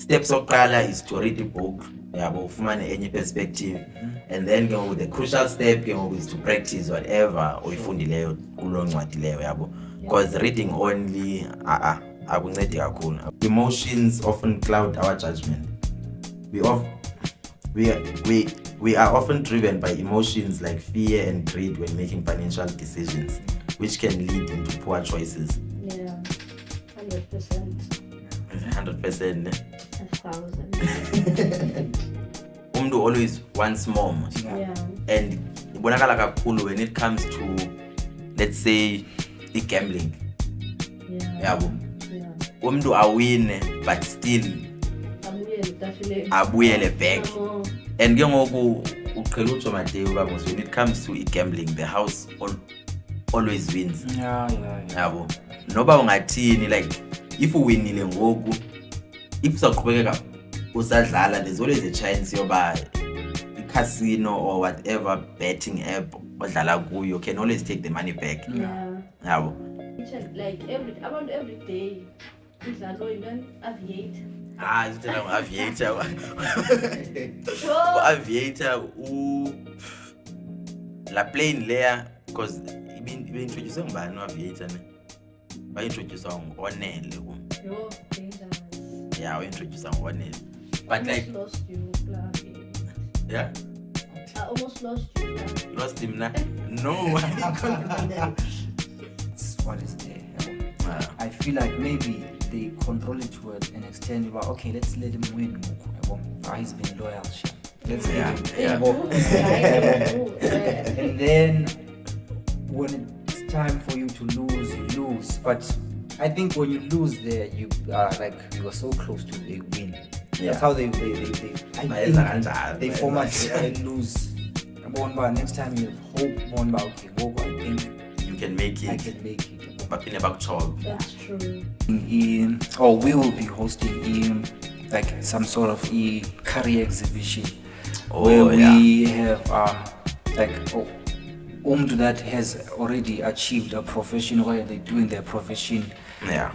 steps sokuqala is to read the book, yabo ufumane enye perspective, and then the crucial step is to practice whatever uyifundileyo kulo ncwadi leyo yabo, because reading only akuncedi kakhulu. Emotions often cloud our judgment. We are often driven by emotions like fear and greed when making financial decisions, which can lead into poor choices. Yeah, 100%. 100%. 1,000. Umntu always wants more. Yeah. And ibonakala kakhulu when it comes to, let's say, the gambling. Yeah. Umntu awine but still abuyele back. And ke ngoku uqhela utsho Mateo bamos, when it comes to gambling, the house always wins. Yabo. Noba ungathini, like if uwinile ngoku, if saqhubekeka usadlala, there's always a chance yoba casino or whatever betting app odlala kuyo can always take the money back. Yabo. Like every day idlalo even aviate. It's an aviator. Aviator la plane layer, because been introduced ngubani aviator ne? Ba introduce onele ku. Yo, dangerous. Yeah, we introduce onele. But like lost you, yeah? I almost lost you. Lost him now? No. What is there? I feel like maybe they control it to an extent. But okay, let's let him win. He's been loyal. Let's let him. And then when it's time for you to lose, you lose. But I think when you lose there, you are like you are so close to the win. That's how they format and lose. Next time you have hope. Okay, I think you can make it. I can make it. That's true. Or we will be hosting like some sort of career exhibition where we have that has already achieved a profession where they're doing their profession.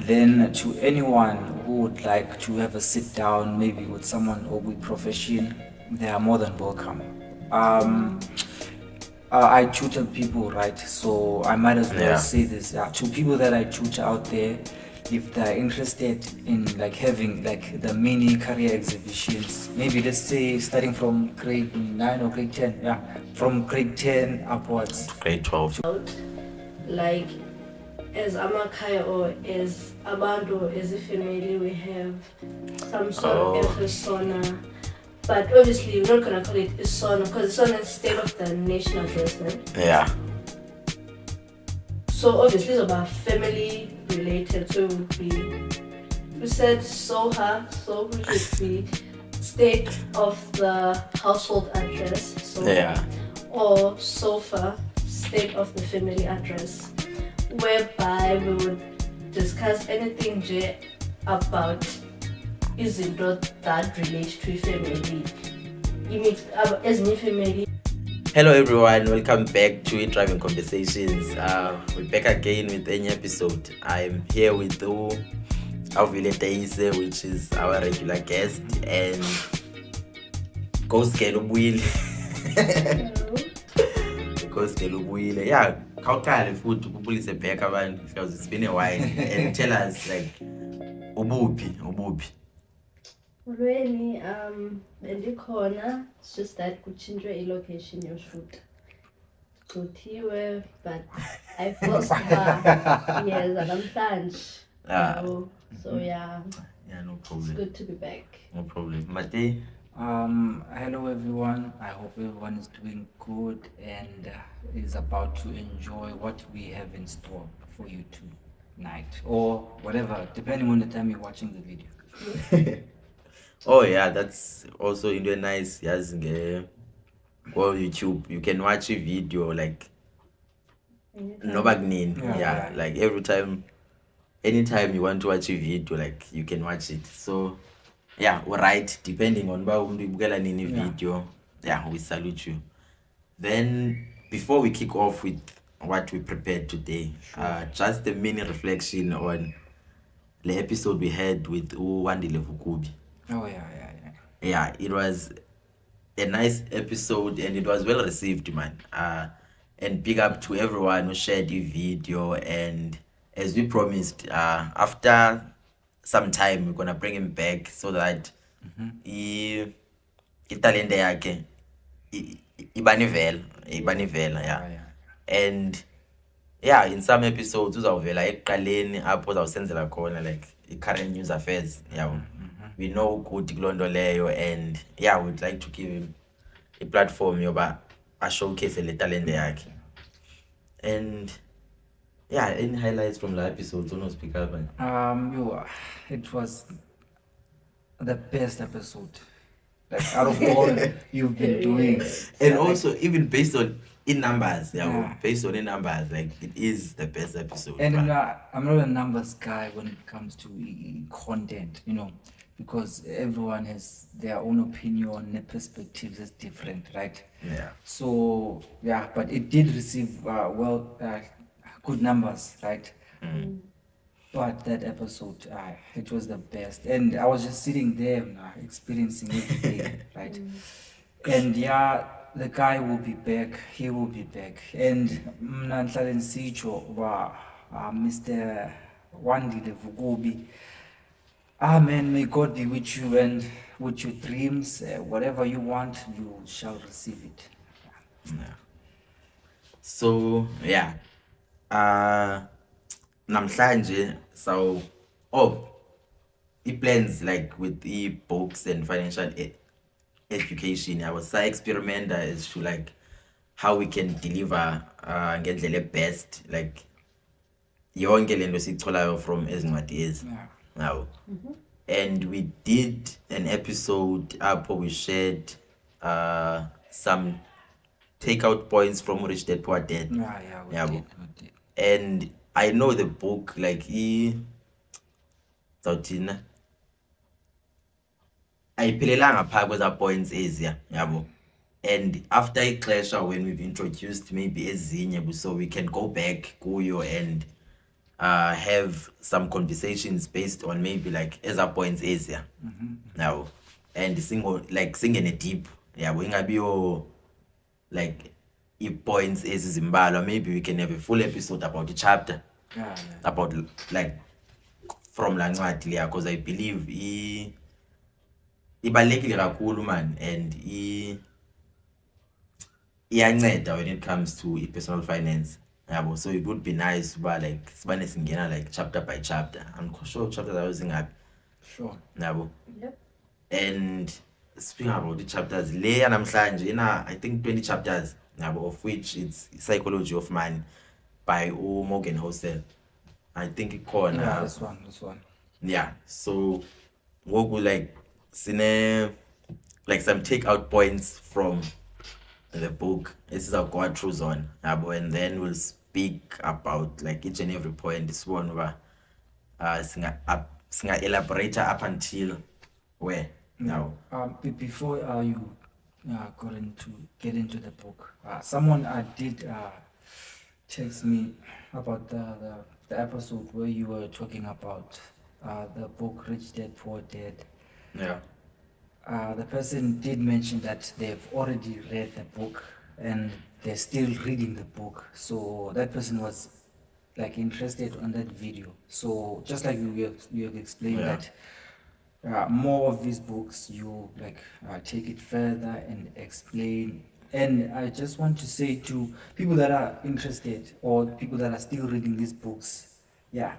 Then to anyone who would like to have a sit down maybe with someone or with profession, they are more than welcome. I tutor people, right? So I might as well say this to people that I tutor out there. If they're interested in like having like the mini career exhibitions, maybe let's say starting from grade 9 or grade 10, from grade 10 upwards, grade 12. Like as Amakaya or as Abando, as a family, we have some sort of persona. But obviously, we're not going to call it Isona because Isona is state of the nation addressment. Yeah. So obviously, it's about family related. So it would be, we said Soha, so it should be state of the household address. So or Sofa, state of the family address, whereby we would discuss anything about izinto that relate to family. As a family. Hello everyone, welcome back to Driving Conversations. We're back again with any episode. I'm here with Avile Teise, which is our regular guest, and Ghost Gelubwile. Ghost Gelubwile. Yeah, how can food to people is back around because it's been a while, and tell us like Ubupi. Really, bendikhona, it's just that kuchinjwe i-location yoshoot. Kuthiwe, but I forced her. Yes, namhlanje. So yeah, no problem. It's good to be back. No problem. Mate? Hello everyone. I hope everyone is doing good and is about to enjoy what we have in store for you tonight or whatever, depending on the time you're watching the video. Oh yeah, that's also nice. Yes, on YouTube you can watch a video like like every time, anytime you want to watch a video, like you can watch it. So yeah, alright, depending on video. Yeah, we salute you. Then before we kick off with what we prepared today, just a mini reflection on the episode we had with Wandile Vukubi. Oh yeah, it was a nice episode and it was well received, man. And big up to everyone who shared the video. And as we promised, after some time, we're gonna bring him back so that italente yakhe ibanivela, yeah. And yeah, in some episodes uzawuvela ekuqaleni apho uzawusenzela khona like i-current news affairs, yeah. We know ukuthi kulonto leyo, and yeah, we'd like to give him a platform yoba a showcase le talent yakhe. And yeah, any highlights from the episodes? Don't speak up, man. It was the best episode, like out of all you've been doing. And also, even based on in numbers, based on in numbers, like it is the best episode. And I'm not a numbers guy when it comes to content, because everyone has their own opinion, their perspectives is different, right? Yeah. So yeah, but it did receive good numbers, right? But that episode, it was the best, and I was just sitting there experiencing everything, right? And yeah, the guy will be back. He will be back. And Mnantlalen Sicho, Mr. Wandile Vugobi. Man, may God be with you and with your dreams. Whatever you want, you shall receive it. Yeah. So yeah, namhlanje plans like with the books and financial education. I was experiment as to like how we can deliver ngendlela best, like yonke lento siyitholayo from ezincwadi ezi. Now, and we did an episode where we shared some takeout points from Rich Dad Poor Dad. We did. And I know the book like Zautina. Ayiphelelanga phaa kweza points eziya, yabo. And after a clash, when we've introduced maybe ezinye, so we can go back kuyo and have some conversations based on maybe like eza points eziya. Now, and singing a deep, yabo, ingabiyo like points ezizimbalwa. Maybe we can have a full episode about the chapter. About like from la ncwadi leya, because I believe ibalulekile kakhulu man, and iyanceda when it comes to personal finance, yabo. So it would be nice but like sibane singena like chapter by chapter. I'm sure chapters are using sure, yabo. Yep. And speaking about the chapters, leya namhlanje I think 20 chapters, yabo, of which it's Psychology of Man by Morgan Housel. I think it called this one. Yeah, so what would like sine like some takeout points from the book. This is our go through zone, and then we'll speak about like each and every point. This one where singa elaborate up until where now. Before you get into the book, someone did text me about the episode where you were talking about the book Rich Dad Poor Dad. Yeah. The person did mention that they've already read the book and they're still reading the book. So that person was like interested on that video. So just like you have explained that more of these books you like take it further and explain. And I just want to say to people that are interested or people that are still reading these books,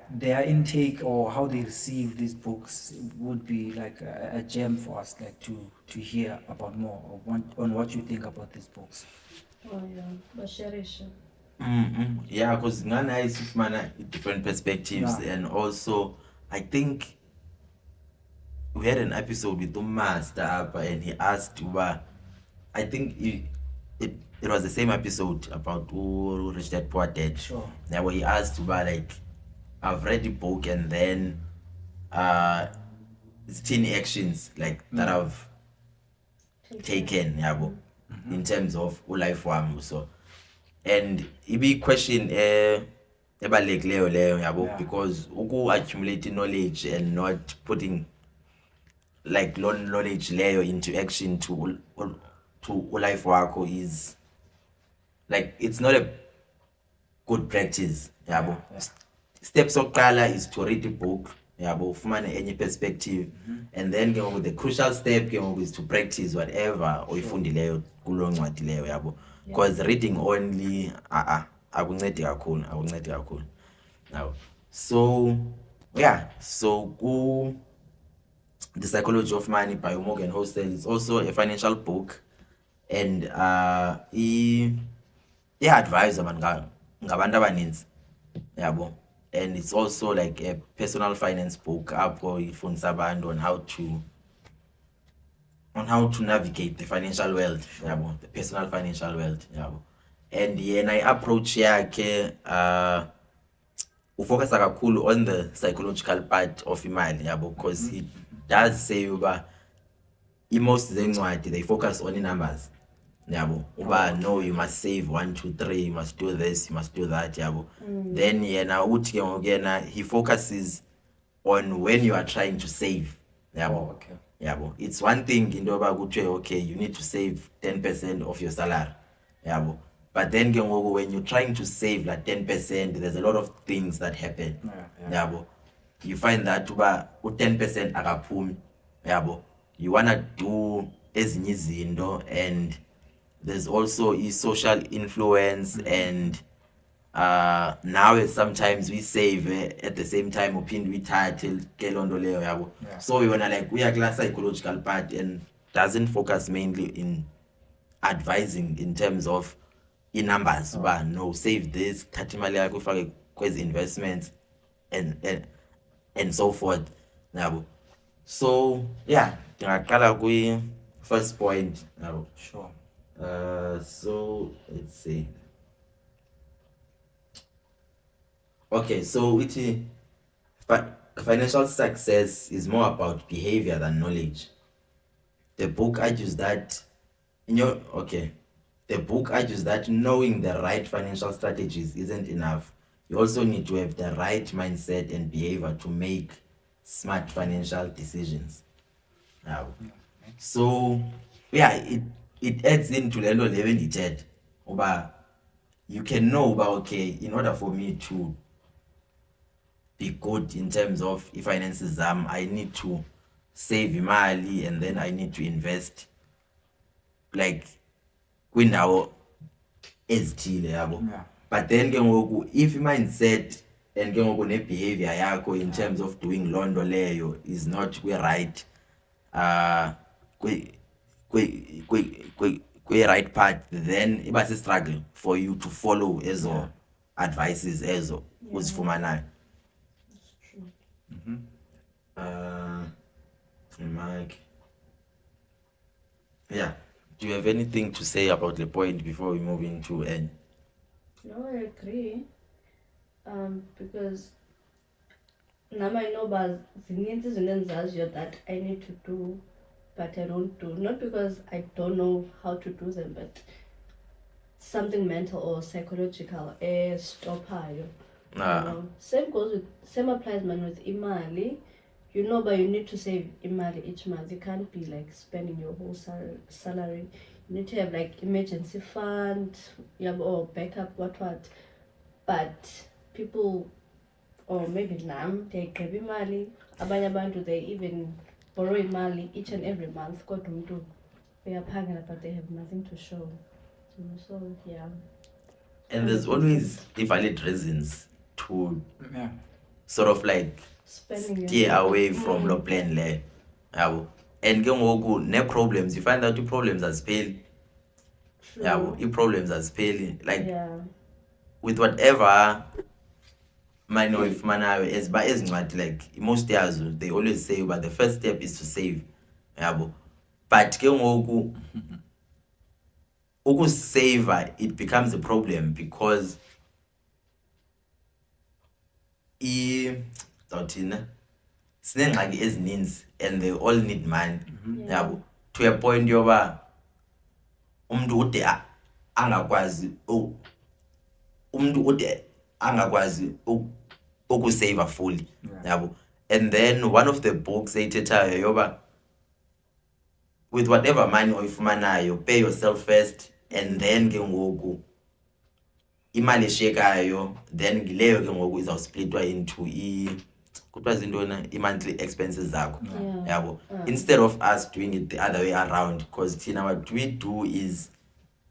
their intake or how they receive these books would be like a gem for us, like to hear about more on what you think about these books. Oh yeah, basharisha. Yeah, because Ngana is different perspectives, and also I think we had an episode with the master and he asked I think it was the same episode about Rich Dad Poor Dad. Sure. Now where he asked like I've read the book and then it's 10 actions like that I've taken, in terms of life wam. So and it be question ebalulekileyo leyo, because accumulating knowledge and not putting like knowledge leyo into action to life wakho is like it's not a good practice yabo. Steps sokuqala is to read the book yabo, ufumane enye perspective, and then the crucial step is to practice whatever oyifundileyo kulo ncwadi leyo yabo, because reading only akuncedi kakhulu now. So yeah, so The Psychology of Money by Morgan Housel is also a financial book, and advisor ngabantu abaninzi yabo, and it's also like a personal finance book apho ifundisa abantu on how to navigate the financial world yabo, the personal financial world yabo. And I approach yakhe ufocus kakhulu on the psychological part of imali yabo, because it does say uba most zencwadi they focus on the numbers yabo, uba no, you must save 1 2 3, you must do this, you must do that yabo. Then uthi ke he focuses on when you are trying to save yabo. Yabo, it's one thing into yoba kuthiwe okay, you need to save 10% of your salary yabo, but then when you're trying to save like 10%, there's a lot of things that happen yabo. You find that uba 10% akaphumi yabo, you wanna do ezinye izinto, and there's also social influence, and now sometimes we save at the same time uphinde uyithathe ke lonto leyo yabo. So we wanna like uyakula psychological part, and doesn't focus mainly in advising in terms of numbers uba no, save this, thatha imali yakho ufake kwezi investments and so forth yabo. So yeah, ndingaqala kwi first point yabo. Sure. So let's see. Okay, so financial success is more about behavior than knowledge. The book argues that the book argues that knowing the right financial strategies isn't enough. You also need to have the right mindset and behavior to make smart financial decisions. Now, so yeah, it adds into the level it had. You can know about okay, in order for me to be good in terms of finances, I need to save imali, and then I need to invest like kwindawo ezithile yabo. But then if mindset and behavior yakho in terms of doing londo leyo is not right right path, then it was a struggle for you to follow ezo advices ezo uzifumanayo. Mike, yeah, do you have anything to say about the point before we move into N? No, I agree. Because now I know about the needs and that I need to do, but I don't do. Not because I don't know how to do them, but something mental or psychological stop you. Same applies man with imali. But you need to save imali each month. You can't be like spending your whole salary. You need to have like emergency fund, or backup, what. But people, or maybe they grab imali. Abanye abantu they even borrow imali each and every month. They are paying, but they have nothing to show. So yeah. And there's always valid reasons to sort of like steer away from low plan le yabo. And ke ngoku ne problems, you find out the problems are spell yabo, the problems are spelling like with whatever money oyifumanayo ezincwadi, like most years they always say but the first step is to save yabo. But ke ngoku ukusave it becomes a problem because sinengxaki ezininzi and they all need money yabo, to a point yoba umuntu ude angakwazi ukusave fully yabo. And then one of the books ethethayo yoba with whatever money oyifumanayo, pay yourself first, and then ke ngoku imali eshiyekayo, then ngileyo ke ngoku izawusplitwa into kuthiwa zintona i-monthly expenses zakho. Yabo, instead of us doing it the other way around, because thina what we do is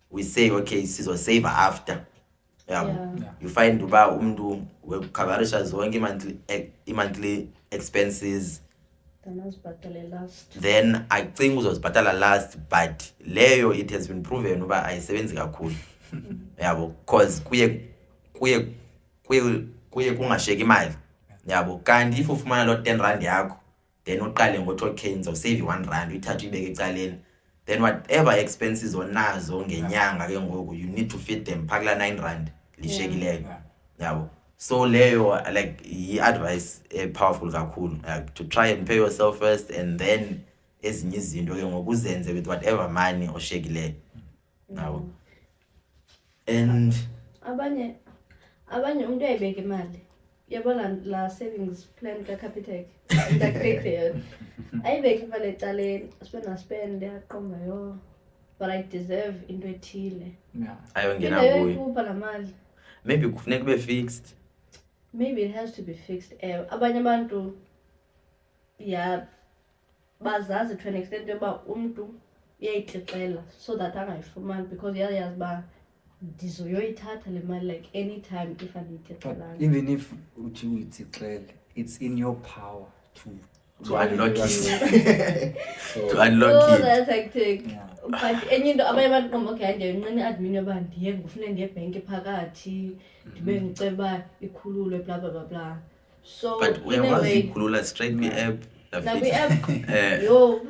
we say, okay, sizosave after. You find uba umntu wekukhabarisha zonke i-monthly expenses, then I think uzozibhatala last, but leyo it has been proven uba ayisebenzi kakhulu. Yabo, because kuye kungashiyeki imali. Yabo, kanti if ufumana lo 10 rand yakho, then uqale ngothi okay ngizosave 1 rand uyithathe uyibeke ecaleni, then whatever expenses onazo ngenyanga ke ngoku you need to feed them phakula 9 rand lishekileyo. Yabo, so leyo like i-advice powerful kakhulu, like to try and pay yourself first, and then ezinye izinto ke ngoku uzenze with whatever money oshekileyo. Yabo, and abanye umuntu uyayibeka imali, yabona la savings plan kaCapitec ndakuphethe ayibeka imali ecaleni, spend yaqomba yo, but I deserve into ethile. Ayongena kuyo. Ayikupha la mali. Maybe kufuneka kube fixed. Maybe it has to be fixed. Abanye abantu bazazi to an extent yoba umntu uyayitixela so that angayifumani, because yazi ba ndizoyoyithatha le mali like anytime if andiyitixelanga. Even if uthi uyitixele, it's in your power to unlock it. So, To unlock it. That's hectic. But enye into abanye abantu qomba okay ndiyayinqina i-admin yoba ngifune ndiye ebhenki phakathi ndibe ngiceba ikhululwe bla bla bla bla. So But uyakwazi ikhulula straight kwi-app. Yo,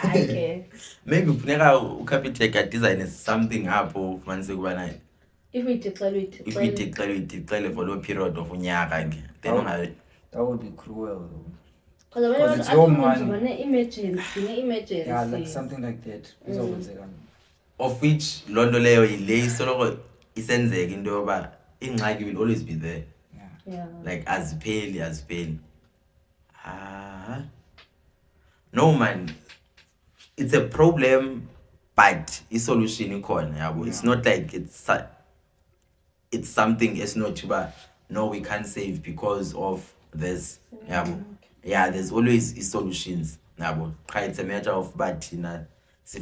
okay. Maybe kufuneka uCapitec adesign something apho ufumanise kuba nayo. If uyitixele for lo period of unyaka ke, then that would be cruel though. Because it's your money. Emergency. Yeah, like something like that. Of which londo leyo ile isoloko isenzeka into yoba ingxaki will always be there. Yeah. Like azipheli. No man, it's a problem, but i-solution ikhona yabo. It's not like it's something it's not about, no, we can't save because of this. Yabo. Yeah, there's always solutions. Yabo. It's a matter of but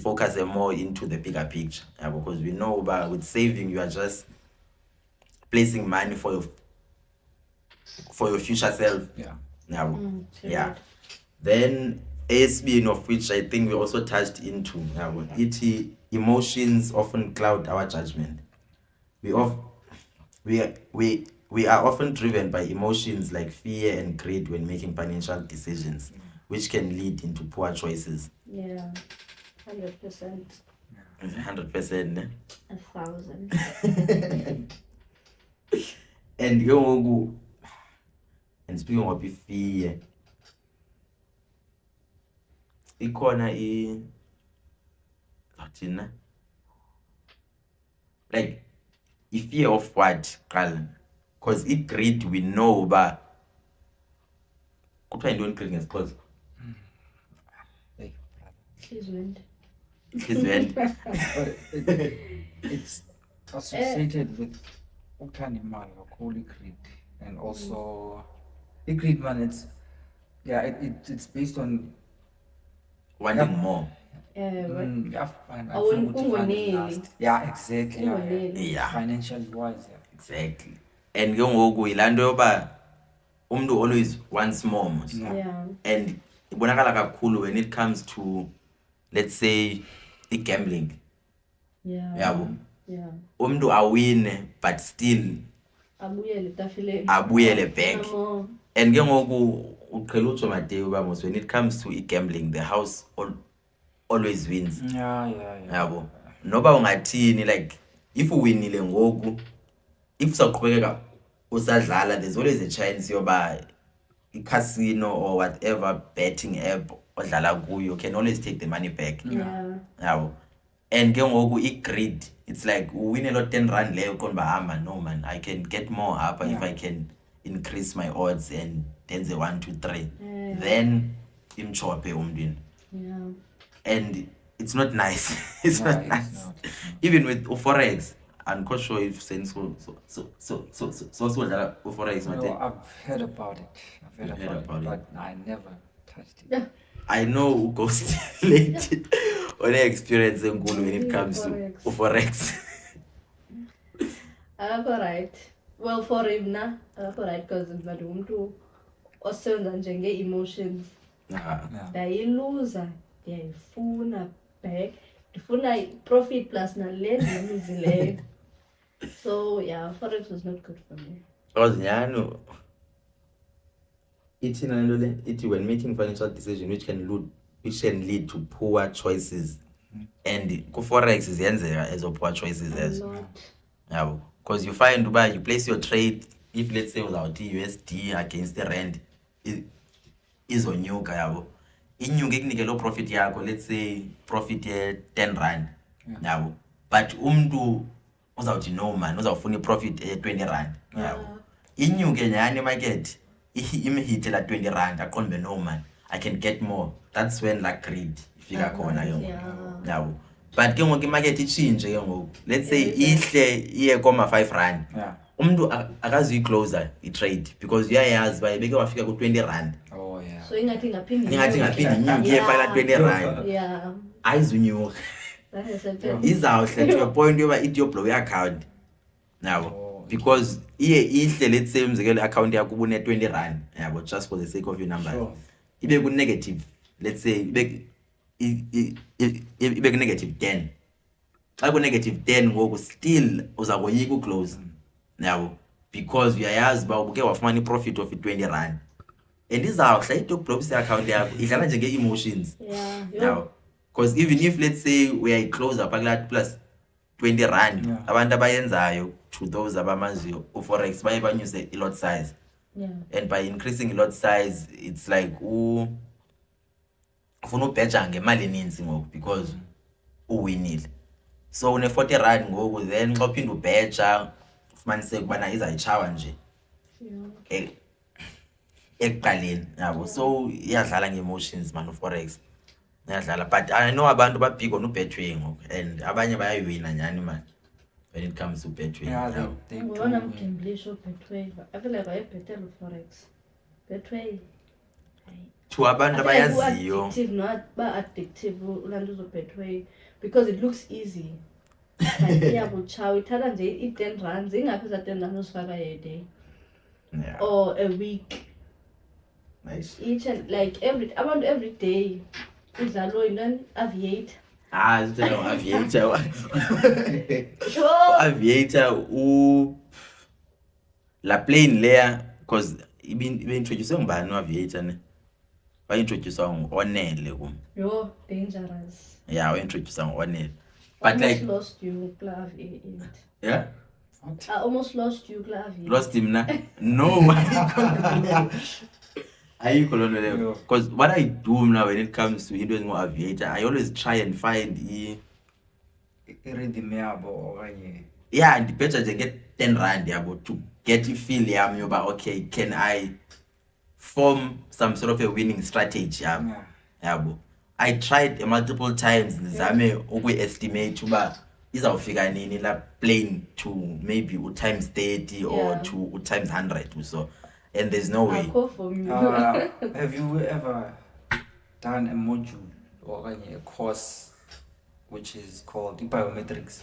focus more into the bigger picture. Yabo. Because we know about with saving you are just placing money for your future self. Yabo. Yeah. Then ASB, of which I think we also touched into, emotions often cloud our judgment. We are often driven by emotions like fear and greed when making financial decisions, which can lead into poor choices. Yeah, 100%. 100%. 1,000. And speaking of fear, ikhona like fear of what, because greed we know, but kuthiwa yintoni greed ngesixhosa? It's associated with ukthanda imali kakhulu greed, and also greed man, it's based on wanting more. Yeah, exactly. Yeah. Financially wise. Exactly. And ke ngoku ilanto yoba umntu always wants more. And ibonakala kakhulu when it comes to, let's say, gambling. Yeah. Umntu awine but still abuyele back. And ke ngoku uqhela utsho Mateo bamos, when it comes to gambling, the house always wins. Yabo. Noba ungathini, like if uwinile ngoku, if usaqhubekeka usadlala, there's always a chance yoba casino or whatever betting app odlala kuyo can always take the money back. Yabo. And ke ngoku greed, it's like uwine lo 10 rand leyo konba hamba, no man, I can get more up if I can increase my odds and then the 1 2 3 then imchophe umntwini. and it's not nice. It's No, not it's nice. not. Even with forex, I'm not sure if sense so forex. No, I've heard about it. I've heard about it, but I never touched it. Yeah. I know who goes late on the experience when it comes to forex. Alright. Well, for him now, alright, because mntu osenza njenge-emotions. Ndayiluza, ndiyayifuna back. Ndifuna profit plus nale ndiyamizileyo. So yeah, forex was not good for me. Because nyano, when making financial decisions which can lead to poor choices, and forex is as a poor choices as yeah, because you find you place your trade. If let's say without USD against the rand, is on you yabo. Inyuka ikunikele lo profit yakho, let's say profit 10 rand yabo, but umntu uzawuthi no man uzawufuna profit 20 rand yabo. Inyuke nyani market imhit la 20 rand aqonde no man I can get more. That's when like greed ifika khona yabo. But ke ngoku imarket ichange ke ngoku, let's say ihle iye koma 5 rand, umntu akazi closer i-trade because uyayazi baye beke wafika ku 20 rand. Oh yeah, so ingathi ngaphindi inyuke phala 20 rand ayizunyuka izawuhle to a point yoba ithi yoblow i-account yabo, because ihle let's say umzekelo account yakho ubune 20 rand yabo, just for the sake of your numbers, ibe ku negative, let's say ibe ku negative 10. Xa ku negative 10 ngoku still uza koyika uclose yabo, because uyayazi ba ubuke wafumana profit of 20 rand, and izawuhla into blows account yakho idlala njenge emotions yabo, because even if let's say we are close up plus 20 rand, abantu abayenzayo to those abamaziyo forex baye banyuse i lot size, and by increasing lot size it's like ufuna ubheja ngemali eninzi ngoku because uwinile. So une 40 rand ngoku, then xa uphinda ubheja ufumanise ukubana izayichawa nje ekuqaleni yabo. So iyadlala nge-emotions man forex, iyadlala, but I know abantu babhig on ubetway ngoku, and abanye bayayiwina nyani man when it comes to betway. They ngibona mgemblisho betway. I feel like I better forex. Betway to abantu abayaziyo not addictive ulandu zo betway because it looks easy. Like iyabuchawa ithatha nje i-10 rand ingaphi za 10 rand usifaka a day or a week. Nice. Each and like every day idlalo into aviator. Aviator. Aviator la plane layer, because ibe introduce ngubani aviator ne? Ba introduce onele Yo, dangerous. Yeah, we introduce onele. But like lost you clav it. Yeah? I almost lost you clav. Lost him na? No. Because what I do now when it comes to doing more aviator, I always try and find yeah, and better to get 10 rand to get you feel about okay, can I form some sort of a winning strategy? I tried multiple times nizame estimate uba izawufika nini la plane to maybe times 30 or to times 100 or so, and there's no way. Have you ever done a module or a course which is called biometrics?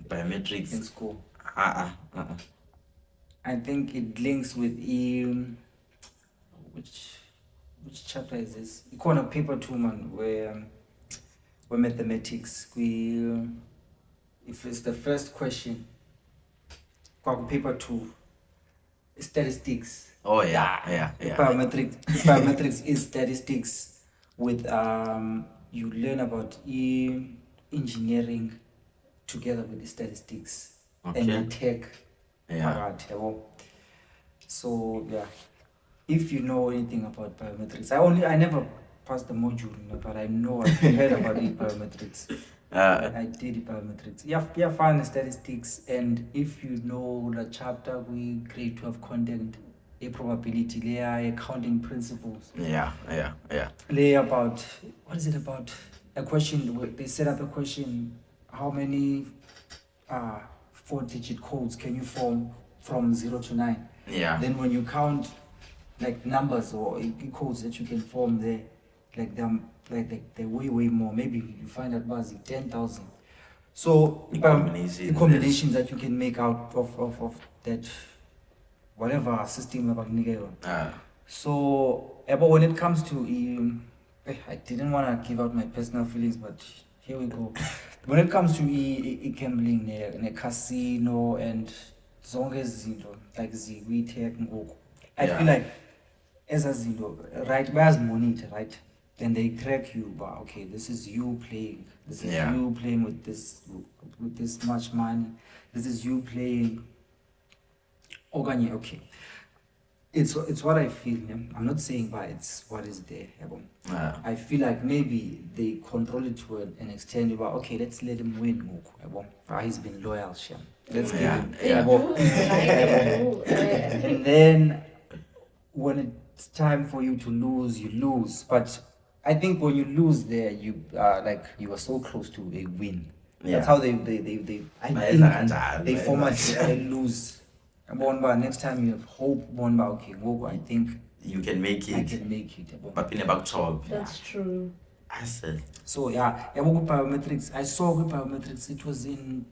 Biometrics in school? I think it links with which chapter is this? You call a paper 2 man where mathematics if it's the first question, paper 2 statistics. Oh yeah. Biometrics is statistics with you learn about engineering together with the statistics and the tech. So yeah, if you know anything about biometrics, I never passed the module, but I know I've heard about biometrics. I did biometrics. Yeah, fine statistics, and if you know the chapter we grade 12 content, a probability layer, accounting principles. Yeah. Layer about what is it about? a question. They set up a question: how many 4-digit codes can you form from 0 to 9? Yeah. Then when you count like numbers or codes that you can form there, like they're way more. Maybe you find out about 10,000. So the combinations that you can make out of that whatever system about Nigel. So but when it comes to I didn't want to give out my personal feelings, but here we go. When it comes to gambling, a casino and zonke izinto like I feel like as a zinto, right, monitor, right? Then they track you, but okay, this is you playing. This is you playing with this much money. This is you playing. Okay. It's what I feel. Yeah? I'm not saying but it's what is there. I feel like maybe they control it to an extent about okay, let's let him win. He's been loyal, Shem. Let's give him. And then when it's time for you to lose, you lose. But I think when you lose there, you you are so close to a win. That's how they format and lose. Next time you have hope, okay, I think you can make it. I can make it. But in about 12. That's true. I said. So biometrics. I saw biometrics. It was in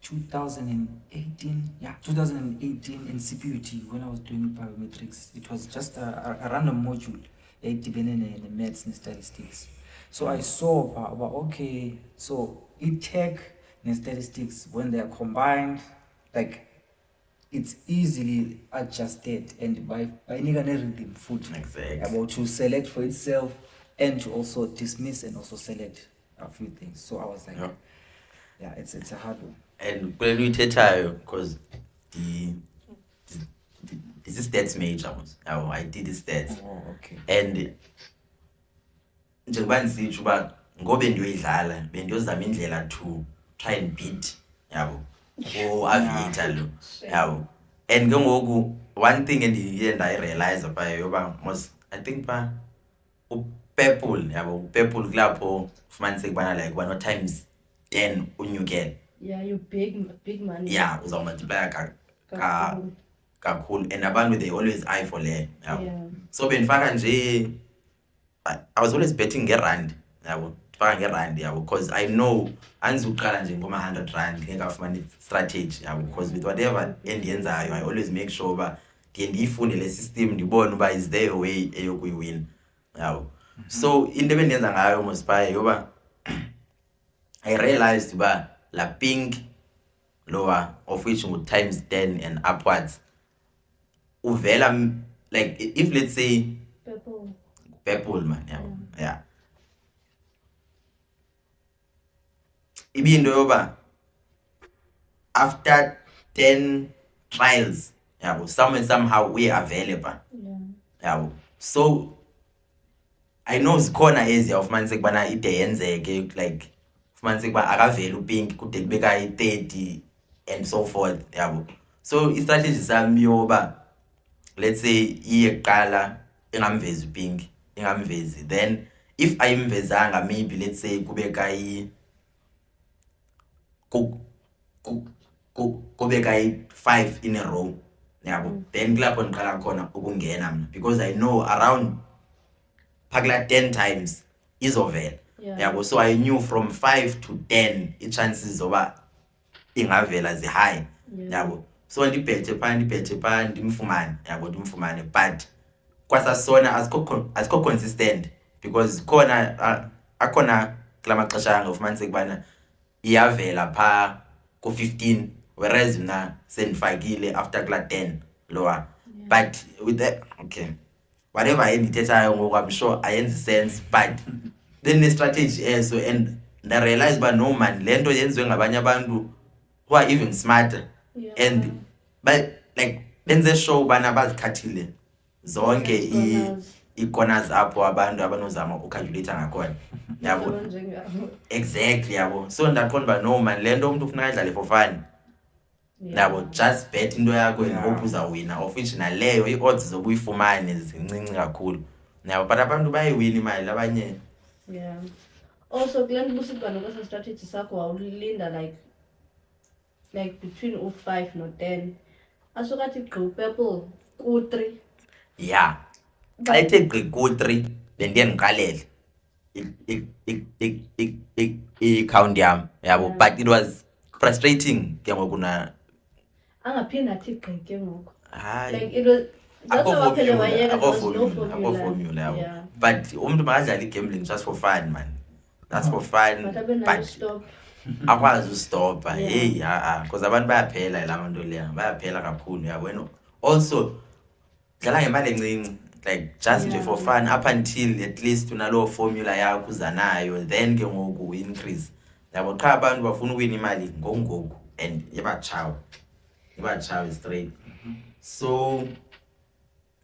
2018. 2018 in CPUT when I was doing biometrics. It was just a random module. In maths and statistics. So I saw okay. So tech and statistics when they are combined, like. It's easily adjusted and by rhythm food about to select for itself and to also dismiss and also select a few things. So I was like, it's a hard one. And when we because this is stats major. I did the stats. Oh, okay. And njengoba ngisitsho uba ngobe ndiyoyidlala bendiyozama indlela to try and beat aviator lo yabo. And ke ngoku one thing endiye ndayirealize pha yoba I think pha upurple upurple kulapho ufumaniseke ubana like one times 10 unyukele. Yeah, you big money. Yeah, uzawumultiply kakhulu and abantu they always eye for le so bendifaka nje I was always betting ngerand ndifaka ngerand because I know andizuqala nje ngoma 100 rand ngekafumani strategy because with whatever endiyenzayo I always make sure uba ndiye ndiyifunde le system ndibone uba is there a way eyokuyiwin so into ebendiyenza ngayo mospaye yoba I realized uba la pink lower of which would times 10 and upwards uvela like if let's say purple man yeah ibinto yoba after 10 trials somehow we are available so I know zikhona eziya ufumaniseke bana ide yenzeke like ufumaniseke ba akaveli upink kude kubeka i30 and so forth so istrategy sami yoba let's say iyeqala engamvezi upink engamvezi then if ayimvezanga maybe let's say kubeka kubeka 5 in a row then kulapho ndiqala khona ukungena mina because I know around phakla 10 times izovela so I knew from 5 to 10 i-chances zoba ingavela zi-high so ndibhethe phaa ndimfumane ndimfumane but kwasasona asikho consistent because khona akhona kula maxesha anga ufumaniseke ubana iyavela phaa ku-15 whereas mna sendifakile after kula 10 lower but with that okay whatever endithethayo ngoku I'm sure ayenzi sense but then ne-strategy eso and ndarealize uba no man le nto yenziwe ngabanye abantu who are even smarter and but like benze show ubana bazikhathile zonke i-corners apho abantu abanozama ucalculate ngakhona exactly so ndaqonda uba no man le nto umntu ufuna adlale for fun just bet into yakho and hope uzawina of which naleyo i-odds zoba uyifumane zincinci kakhulu but abantu bayiwina imali abanye Also, Glenn Busibano was a strategy sakho Linda like between 05 no 10. Asukathi gqi purple ku3. Yeah. Xa ethe gqi ku3 bendiye ndiqalele i-count yam yabo, but it was frustrating ke ngoku na Angaphinda athi gqi ke ngoku. hayi Like it was that's why waphele wayeka, there was no formula. formula yabo. Yeah. But umntu makadlale i-gambling just for fun, man. That's for fun. But abe nayo stop. Akwazi ustopa. Yeah. Hey, because abantu bayaphela la nto leya, bayaphela kakhulu yabo. Also dlala ngemali encinci, like just nje for fun up until at least unalo formula yakho uzanayo, then ke ngoku increase yabo. Qha abantu bafuna uwina imali ngoku and ibachawe straight. So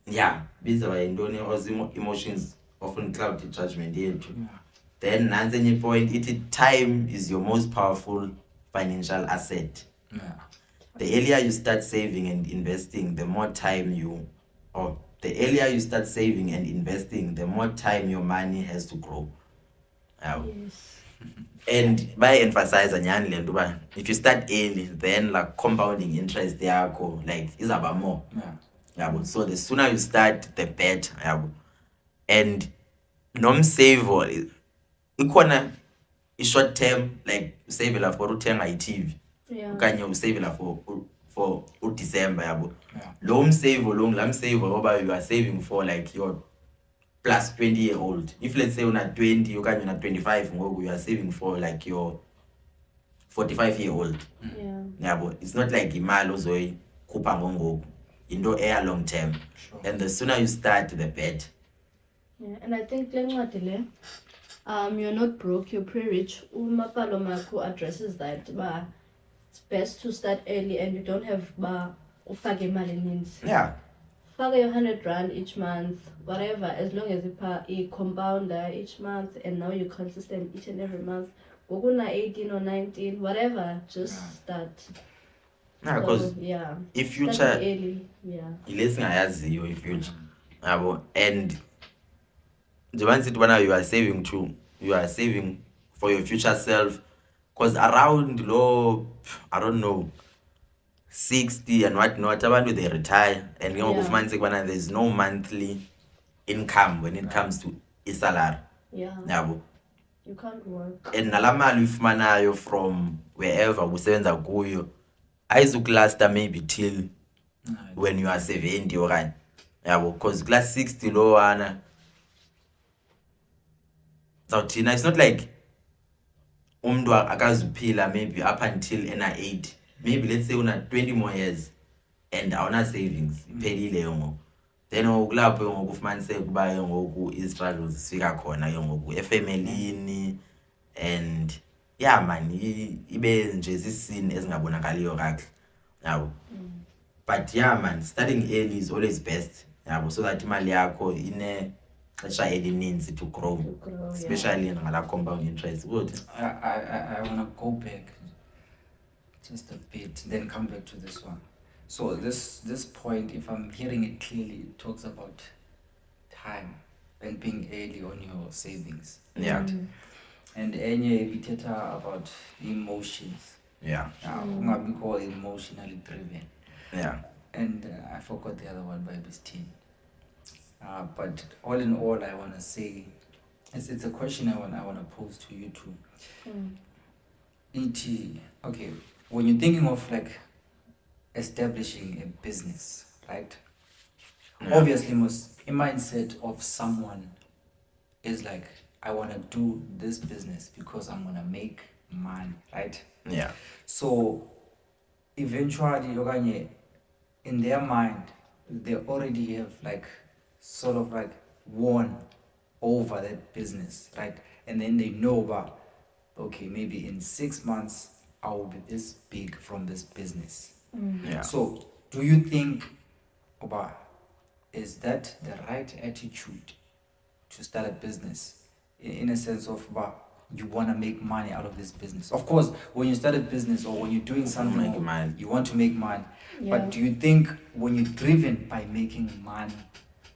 yeah, bizaba yintoni because emotions often cloud the judgment yethu. Then nansi enye point ithi time is your most powerful financial asset. The earlier you start saving and investing, the more time the earlier you start saving and investing, the more time your money has to grow. Yes. And by emphasize nyani le nto uba if you start early, then like compounding interest yakho like izaba more. Yabo. So the sooner you start, the better. Yabo. And nomsave ikhona i-short term, like usavela for uthenga i-TV. Okanye usavela for uDecember yabo. Lo msave lo nglamsave ngoba you are saving for like your plus 20-year-old. If let's say una 20 okanye una 25 ngoku, you are saving for like your 45-year-old. Yabo. It's not like imali ozoyikhupha ngoku. Into air long term. Sure. And the sooner you start, the better. Yeah, and I think you're not broke, you're pre-rich. Umapalo Maku addresses that, but it's best to start early and you don't have ufake mali means. Yeah. Fake your 100 rand each month, whatever, as long as you pay a compounder each month and now you're consistent each and every month. Goguna 18 or 19, whatever, just start. Yeah, because if future early, ilesingayaziyo ifuture yabo. And njengoba sithi bana you are saving for your future self, because around low, I don't know, 60 and whatnot, abantu they retire and ke ngoku ufumanise kubana there's no monthly income when it comes to salary. Yabo. You can't work. And nala mali uyifumanayo from wherever usebenza kuyo ayizukulasta maybe till when you are 70 okanye yabo, because class 60 lo wana zawuthina. It's not like umntu akazuphila maybe up until ena 80. Maybe let's say una 20 more years and awuna savings iphelile ngoku, then okulapho ngoku ufumanise kuba ngoku i-struggles zifika khona ngoku efamilini. And yeah man, ibe nje zisini ezingabonakaliyo kahle yabo. But yeah man, starting early is always best yabo, so that imali yakho xesha elininzi to grow, especially in ngala compound interest. Good. I want to go back just a bit, then come back to this one. So this point, if I'm hearing it clearly, it talks about time and being early on your savings. Yeah. And enye ithetha about emotions. Yeah. Ungabi called emotionally driven. Yeah. And I forgot the other one by this team. But all in all, I want to say, it's a question I want to pose to you too. Okay, when you're thinking of like establishing a business, right? Yeah. Obviously, a mindset of someone is like, I want to do this business because I'm going to make money, right? Yeah. So eventually, in their mind, they already have like sort of like won over that business, right? And then they know about, okay, maybe in 6 months, I will be this big from this business. Yeah. So do you think about, is that the right attitude to start a business? In a sense of, you want to make money out of this business. Of course, when you start a business or when you're doing something, you want to make money. Yeah. But do you think when you're driven by making money,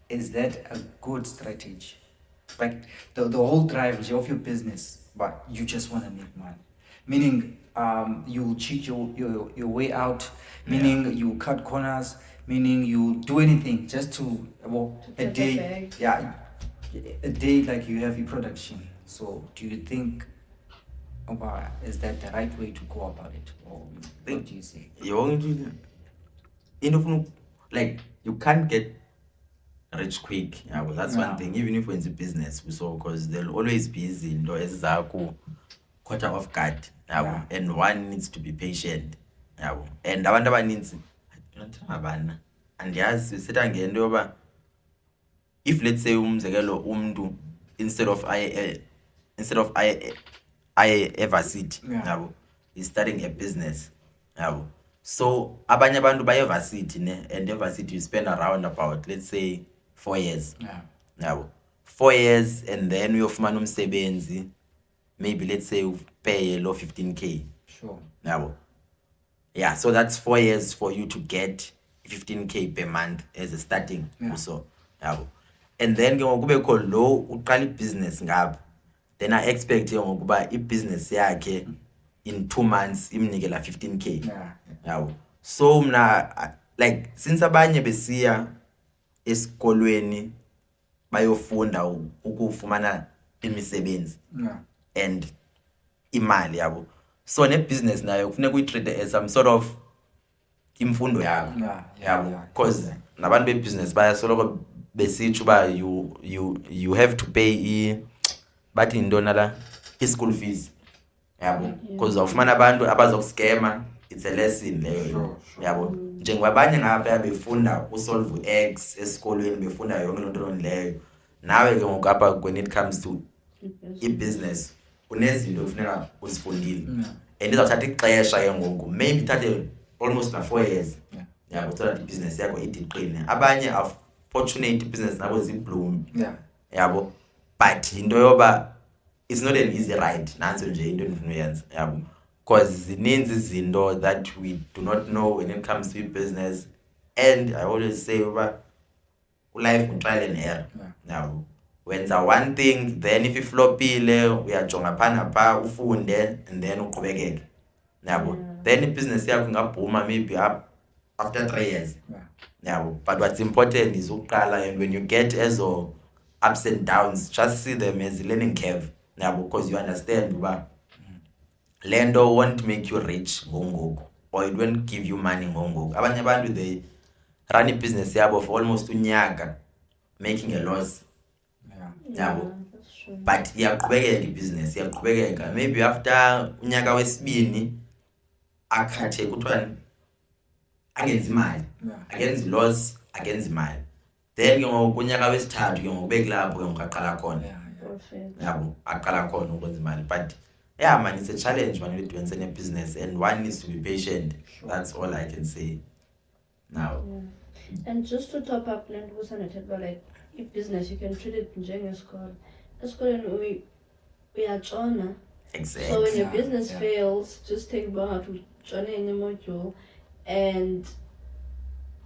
is that a good strategy? like the whole drive of your business, but you just want to make money. Meaning, you cheat your way out. Meaning, you cut corners. Meaning, you do anything just to a day. A day like you have your production. So, do you think about is that the right way to go about it, or what do you say? Like you can't get rich quick. That's one thing. Even if we're into business, because there'll always be izinto ezizaku caught off guard. And one needs to be patient. And abantu abaninzi abana andiyazi sisetha ngento yoba if let's say umzekelo umntu instead of I varsity is starting a business. So abanye abantu baye varsity and varsity you spend around about let's say 4 years. 4 years, and then uyofumana umsebenzi maybe let's say pay lo 15k. Sure. So that's 4 years for you to get 15k per month as a starting. So and then kube kho lo uqala business ngapha, then I expect ngokuba business yakhe in 2 months imnikela 15k. So mna like since abanye besiya esikolweni bayofunda ukufumana imisebenzi and imali yabo, so ne business nayo kufuneka uyitreat as some sort of imfundo yakho, because nabantu be business bayasoloko besitsho uba you have to pay bathi intona la school fees, because awufumana abantu abazokuscama. It's a lesson leyo, njengoba abanye ngapha befunda usolve x esikolweni befunda yonke loo nto leyo, nawe ke ngoku apha when it comes to business unezinto kufuneka uzifundile, and izawuthatha ixesha ke ngoku, maybe ithathe almost 4 years so that business yakho idiqine. Abanye are fortunate business nabo zibloom, but into yoba it's not an easy ride. Nanso nje into endifuna uyenza, because zininzi izinto that we do not know when it comes to business. And I always say uba life trial and error. Wenza one thing, then if iflopile uyajonga phana pha ufunde and then uqhubekeke. Then business yakho ingabhuma maybe up after 3 years. But what's important is uqala, and when you get ezo ups and downs, just see them as a learning curve. Because you understand uba lendo won't make you rich ngongoku, or it won't give you money ngongoku. Abanye abantu they run a business yabo for almost unyaka making a loss. That's true. But iyaqhubekeka ibusiness, iyaqhubekeka. Maybe after unyaka wesibini akhathe kuthiwa angenzi imali, agenzi loss, agenzi imali. Then ke ngoku unyaka wesithathu ke ngoku bekulapho ke ngoku aqala khona. Aqala khona ukwenza imali. But man, it's a challenge when you're doing any business, and one needs to be patient. That's all I can say now. And just to top up, Land was like if business you can treat it njengesikole. Esikoleni uyatshona. Exactly. So when your business fails, just take about to join any module, and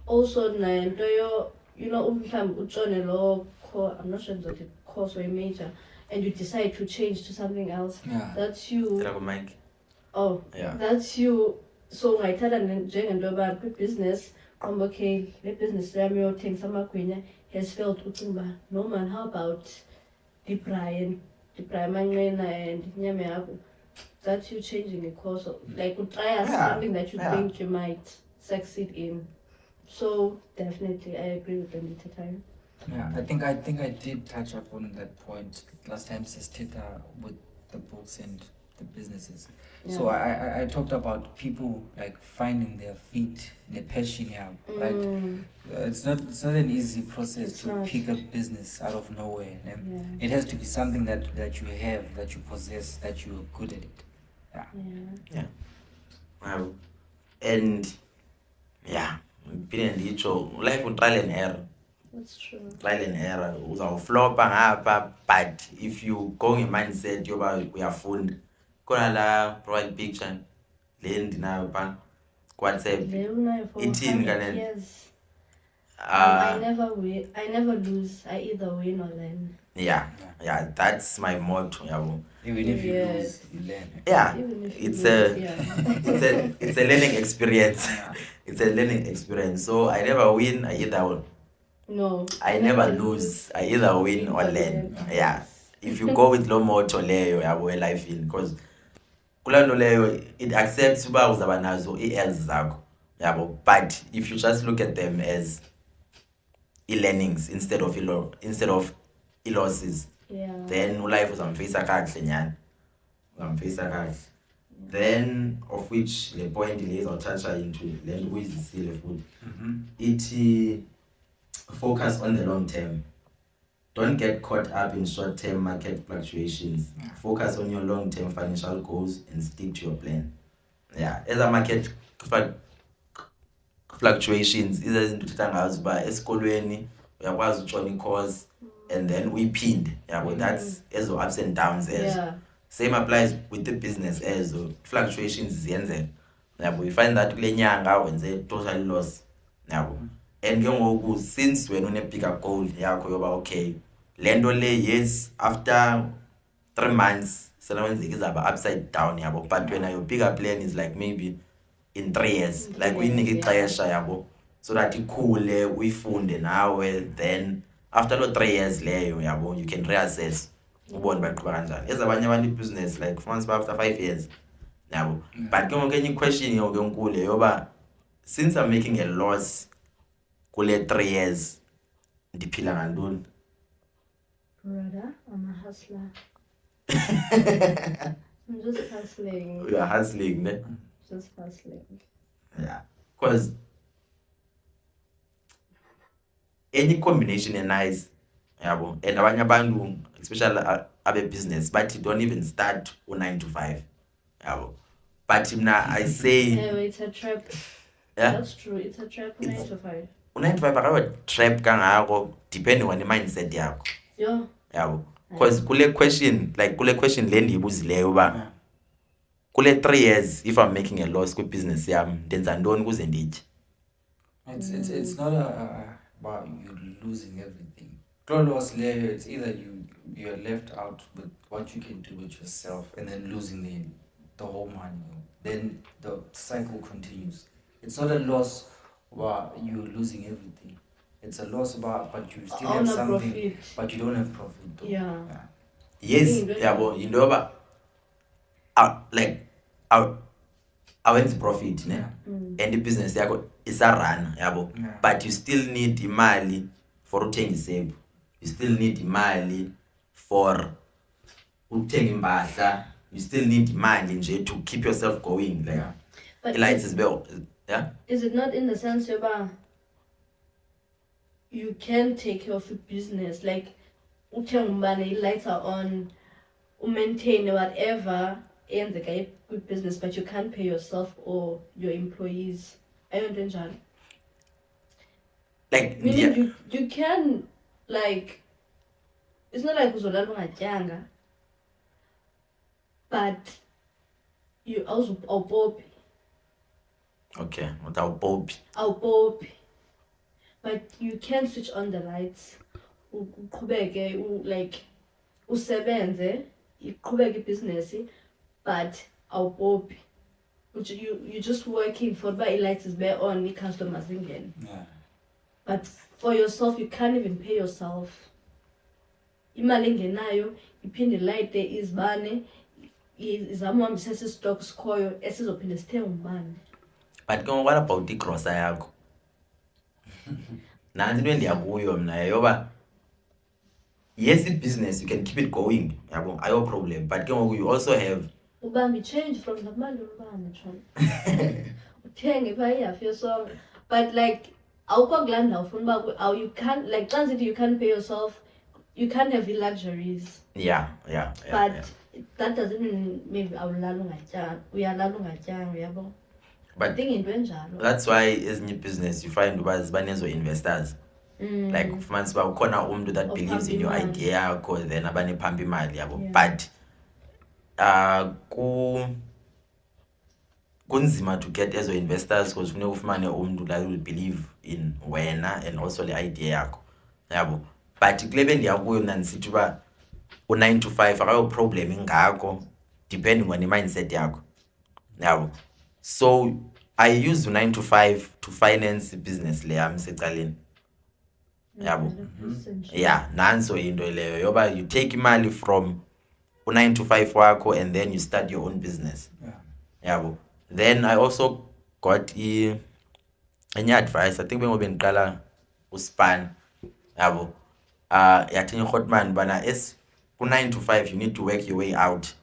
also nento umhlawumbe utshone lo I'm not sure that course or a major, and you decide to change to something else. That's you. That's you. So ngayithatha njengento yoba kwi-business okay, le business yami yothengisa amagwinya has failed, ucinga no man, how about dibray amanqina and inyama yakho. That's you changing the course of, like try something that you think you might succeed in. So definitely I agree with them at the time. I think I did touch upon that point last time, Tita, with the books and the businesses. So I talked about people like finding their feet, their passion. Like it's not an easy process to pick a business out of nowhere. It has to be something that you have, that you possess, that you're good at it. And life will trial and error. That's true. Trial and error. Uzawuflopa ngapha, but if you go in mindset yoba uyafunda, khona la profile picture le ndinayo pha WhatsApp ithini kanene. I never lose. I either win or learn. Yeah, that's my motto, yabo. Even if you lose, you learn. Yeah, it's a learning experience. It's a learning experience. So I never win, I either I never lose, I either win or learn. Yeah. If you go with low motto leyo yabo life in, because kulando leyo it accepts uba uzaba nazo i-L's zakho yabo, but if you just look at them as e-learnings instead of e-losses, then life uzamfisa kahle nyana, uzamfisa kahle. Then of which the point le izawuthatha into le nto kuyizisile futhi ithi focus on the long term. Don't get caught up in short-term market fluctuations. Focus on your long-term financial goals and stick to your plan. Yeah, as a market fluctuations, izinto uthetha ngazo uba esikolweni uyakwazi ujoin i-course and then uyiphinde. Yeah, but that's ezo ups and downs ezo. Yeah. Same applies with the business ezo fluctuations ziyenzeka. Yabo, you find that kule nyanga wenze total loss. Yabo. And ke ngoku since wena une bigger goal yakho yoba okay, lento le yes after 3 months selawenzeka izaba upside down yabo, but when your bigger plan is like maybe in 3 years, like uyinike ixesha yabo, so that ikhule uyifunde nawe, then after lo 3 years leyo yabo you can reassess ubone baqhuba kanjani. Ezabanye abantu business like once after 5 years yabo. But ke ngoku enye question yoke enkulu yoba since I'm making a loss kule 3 years ndiphila ngantoni? Brother, I'm a hustler. I'm just hustling. You are hustling, ne? Just hustling. Yeah, because any combination is nice, yabo. And abanye abantu, especially abe business, but you don't even start 9 to 5, yabo. But now I say, it's a trap. Yeah, that's true. It's a trap. 9 to 5. 9 to 5 akawa trap kangako depending on the mindset yakho. Yeah. Yabo. Because kule question le ndiyibuzileyo ba kule 3 years if I'm making a loss ku business yami ndenza ntoni kuze nditye? It's not about you losing everything. Loss layer, it's either you're left out with what you can do with yourself and then losing the whole money. Then the cycle continues. It's not a loss about you losing everything. It's a loss about but you still have something profit. But you don't have profit though. Yeah. Yes, yabo, you know ba like I went profit, ne? And the business yakho is a run, yabo. Yeah. But you still need imali for uthenga isephu. You still need imali for uthenga impahla. You still need imali nje to keep yourself going, like. Yeah. But lights is well, yeah? Is it not in the sense yoba you can take care of your business, like uthenga umbane, lights are on, maintain whatever in the good business, but you can't pay yourself or your employees? Ayonto like meaning you can, like, it's not like uzolala ungatyanga, but you also awupopi. Okay, what awupopi? Awupopi. But you can switch on the lights. Uqhubeke like usebenze, iqhubeke ibhizinesi, but awupopi. You just working for the lights is bare on, the customers ingene. Yeah. But for yourself, you can't even pay yourself. Imali engenayo iphinde light izibane izamhambisa stock sikhoyo esizophinde sithenga umbane. But what about the grocer yakho? Nanti into endiyakuyo mna yoba yes, the business you can keep it going, yabo, ayo problem, but you also have ubambi change from the mali umbane try. Uthenge bayafi yosonke, but like awukho kulanda ufuna uba you can't, like transit, you can't pay yourself, you can't have the luxuries. Yeah. But that doesn't mean maybe awulala ungatyanga, uyalala ungatyanga, yabo. But that's why as new business you find uba zibanezo investors. Like ufumanisa uba ukhona umuntu that believes in your idea yakho, then abane phambi imali yabo. But kunzima to get ezo investors because funeka ufumane umuntu that will believe in wena and also the idea yakho, yabo. but kule ndiyakuyo mna ndisithi uba u-9 to 5 akayo problem ingako depending on i-mindset yakho yabo. So I use 9 to 5 to finance business le yami secaleni yabo. Yeah, nanso into leyo yoba you take imali from u-9 to 5 wakho and then you start your own business. Yabo. Then I also got any advice. I think bengobe ngiqala uspan yabo. Yathi ngihotman bana ku-9 to 5 you need to work your way out.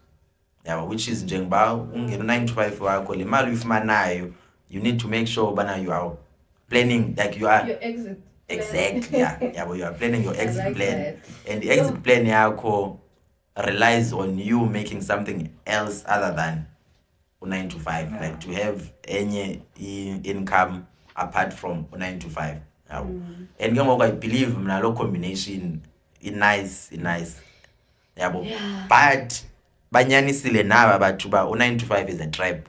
Yeah, which is njengoba ungena 9 to 5 wakho le mali uyifumanayo you need to make sure bana you are planning like you are your exit exactly yeah, but you are planning your exit like plan that. and the exit plan yakho relies on you making something else other than 9 to 5 like to have any income apart from 9 to 5 and ngeke I believe mna lo combination nice yabo. But banyanisile naba bathu ba u9 to 5 is a trap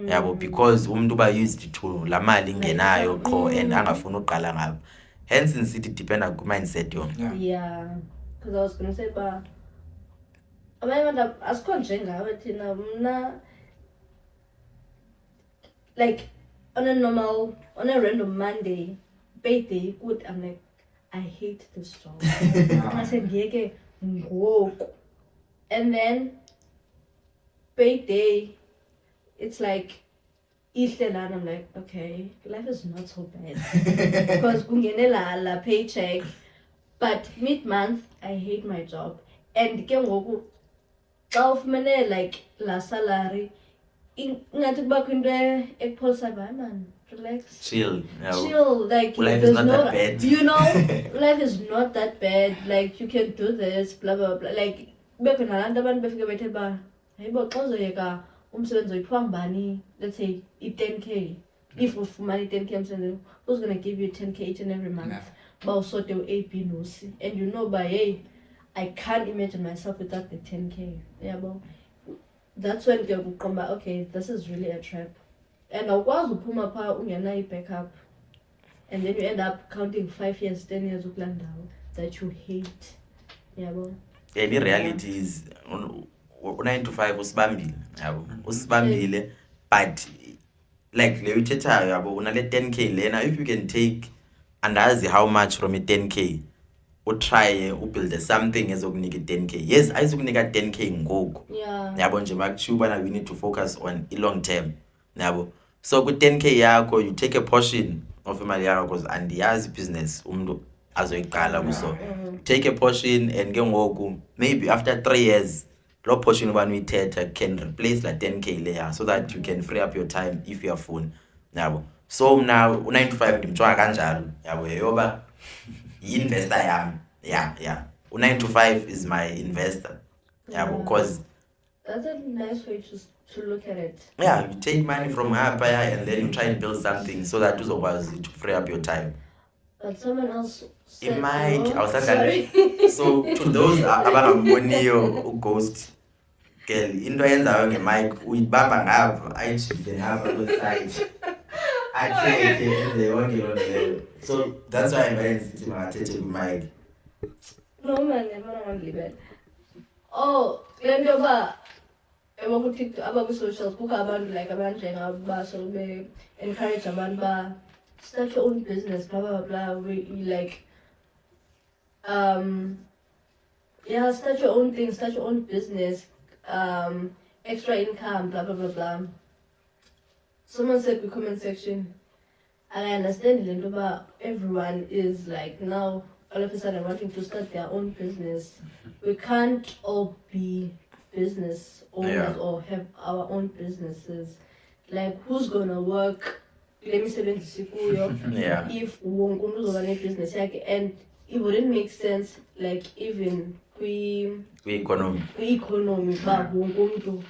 yabo because umuntu ba used to la mali ingenayo qho and angafuna uqala ngabo, hence insithi depend on mindset yo. Yeah, because I was going to say ba abanye abantu asikho njengawe thina mna like on a random Monday payday good I'm like I hate this job. I said ngeke ngoku. And then payday, it's like Island. I'm like, okay, life is not so bad because kungene la paycheck, but mid-month I hate my job. And ke ngoku xa ufumene like la salary ingathi kuba kwinto ekupholisa ba man, relax, chill like life is not that bad. You know, life is not that bad, like you can do this blah blah blah, like beke nalantu abantu befike bethe ba hayibo xa uzoyeka umsebenzi oyiphiwa ngubani, let's say i-10k if ufumana i-10k emsebenzini who's gonna give you 10k each and every month ba usote u-A B no C and you know ba hey I can't imagine myself without the 10k yabo. That's when ke kuqomba okay this is really a trap and awukwazi uphuma pha ungena i-backup and then you end up counting 5 years 10 years ukulaa ndawo that you hate yabo. And the reality is 9 to 5 usibambile yabo usibambile but like le uthethayo yabo una le 10k lena if you can take andazi how much from i-10k utry ubuild something ezokunika i-10k yes ayizukunika 10k ngoku yabo nje bakutshiwo bana we need to focus on i-long term yabo. So ku-10k yakho you take a portion of imali yakho because andiyazi business umuntu azoyiqala kuso take a portion and ke ngoku maybe after 3 years lo portion ubani uyithetha can replace la 10k leya so that you can free up your time if you are phone yabo. So now u9 to 5 ndimjonga kanjalo yabo yoba yi-investor yami yeah u9 to 5 is my investor yabo because that's a nice way to look at it. Yeah, you take money from her and then you try and build something so that uzokwazi to free up your time. But someone else said, it might sorry. So to those abangamboniyo ughost girl into yenzayo ngemic uyibamba ngapha ayijike ngapha kweside atheke enze yonke loo nto leyo. So that's why ngenzithi makathethe kwimic. No man, yabona ngandilibele. Oh, le nto yoba ekuTikTok abakwi-socials kukho abantu like abanjengaba so be encourage abantu ba start your own business blah blah blah like yeah start your own thing, start your own business, extra income blah blah blah blah. Someone said in the comment section I understand le nto yoba everyone is like now all of a sudden wanting to start their own business. We can't all be business owners or have our own businesses. Like who's gonna work if wonke umuntu uzoba ne-business yakhe, and it wouldn't make sense like even kwi-economy ba wonke umuntu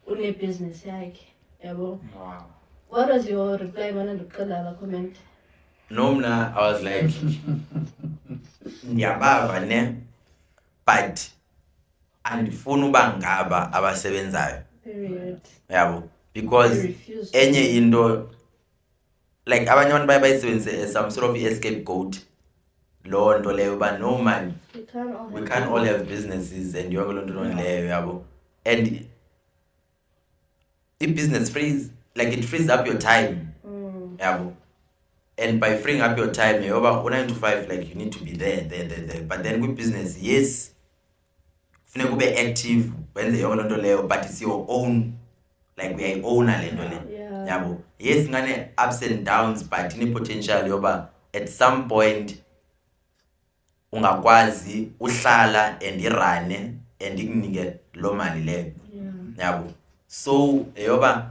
une-business yakhe yabo. What was your reply mana ndiqala la comment? No mna I was like ndiyabava ne but andifuna uba ngaba abasebenzayo yabo because enye into like abanye abantu baye bayisebenzise some sort of escape goat Law nto leyo uba no man, we can't all have businesses and yonke loo nto leyo yabo. And business frees, like it frees up your time. Yabo. And by freeing up your time, yoba 9 to 5, like you need to be there. But then with business, yes, funeka ube active, wenze yonke loo nto leyo, but it's your own, like uyayi-owna le nto le. Yabo. Yes, ngane ups and downs, but ine-potential yoba at some point ungakwazi uhlala and irane and ikunike loo mali leyo. Yabo. So yoba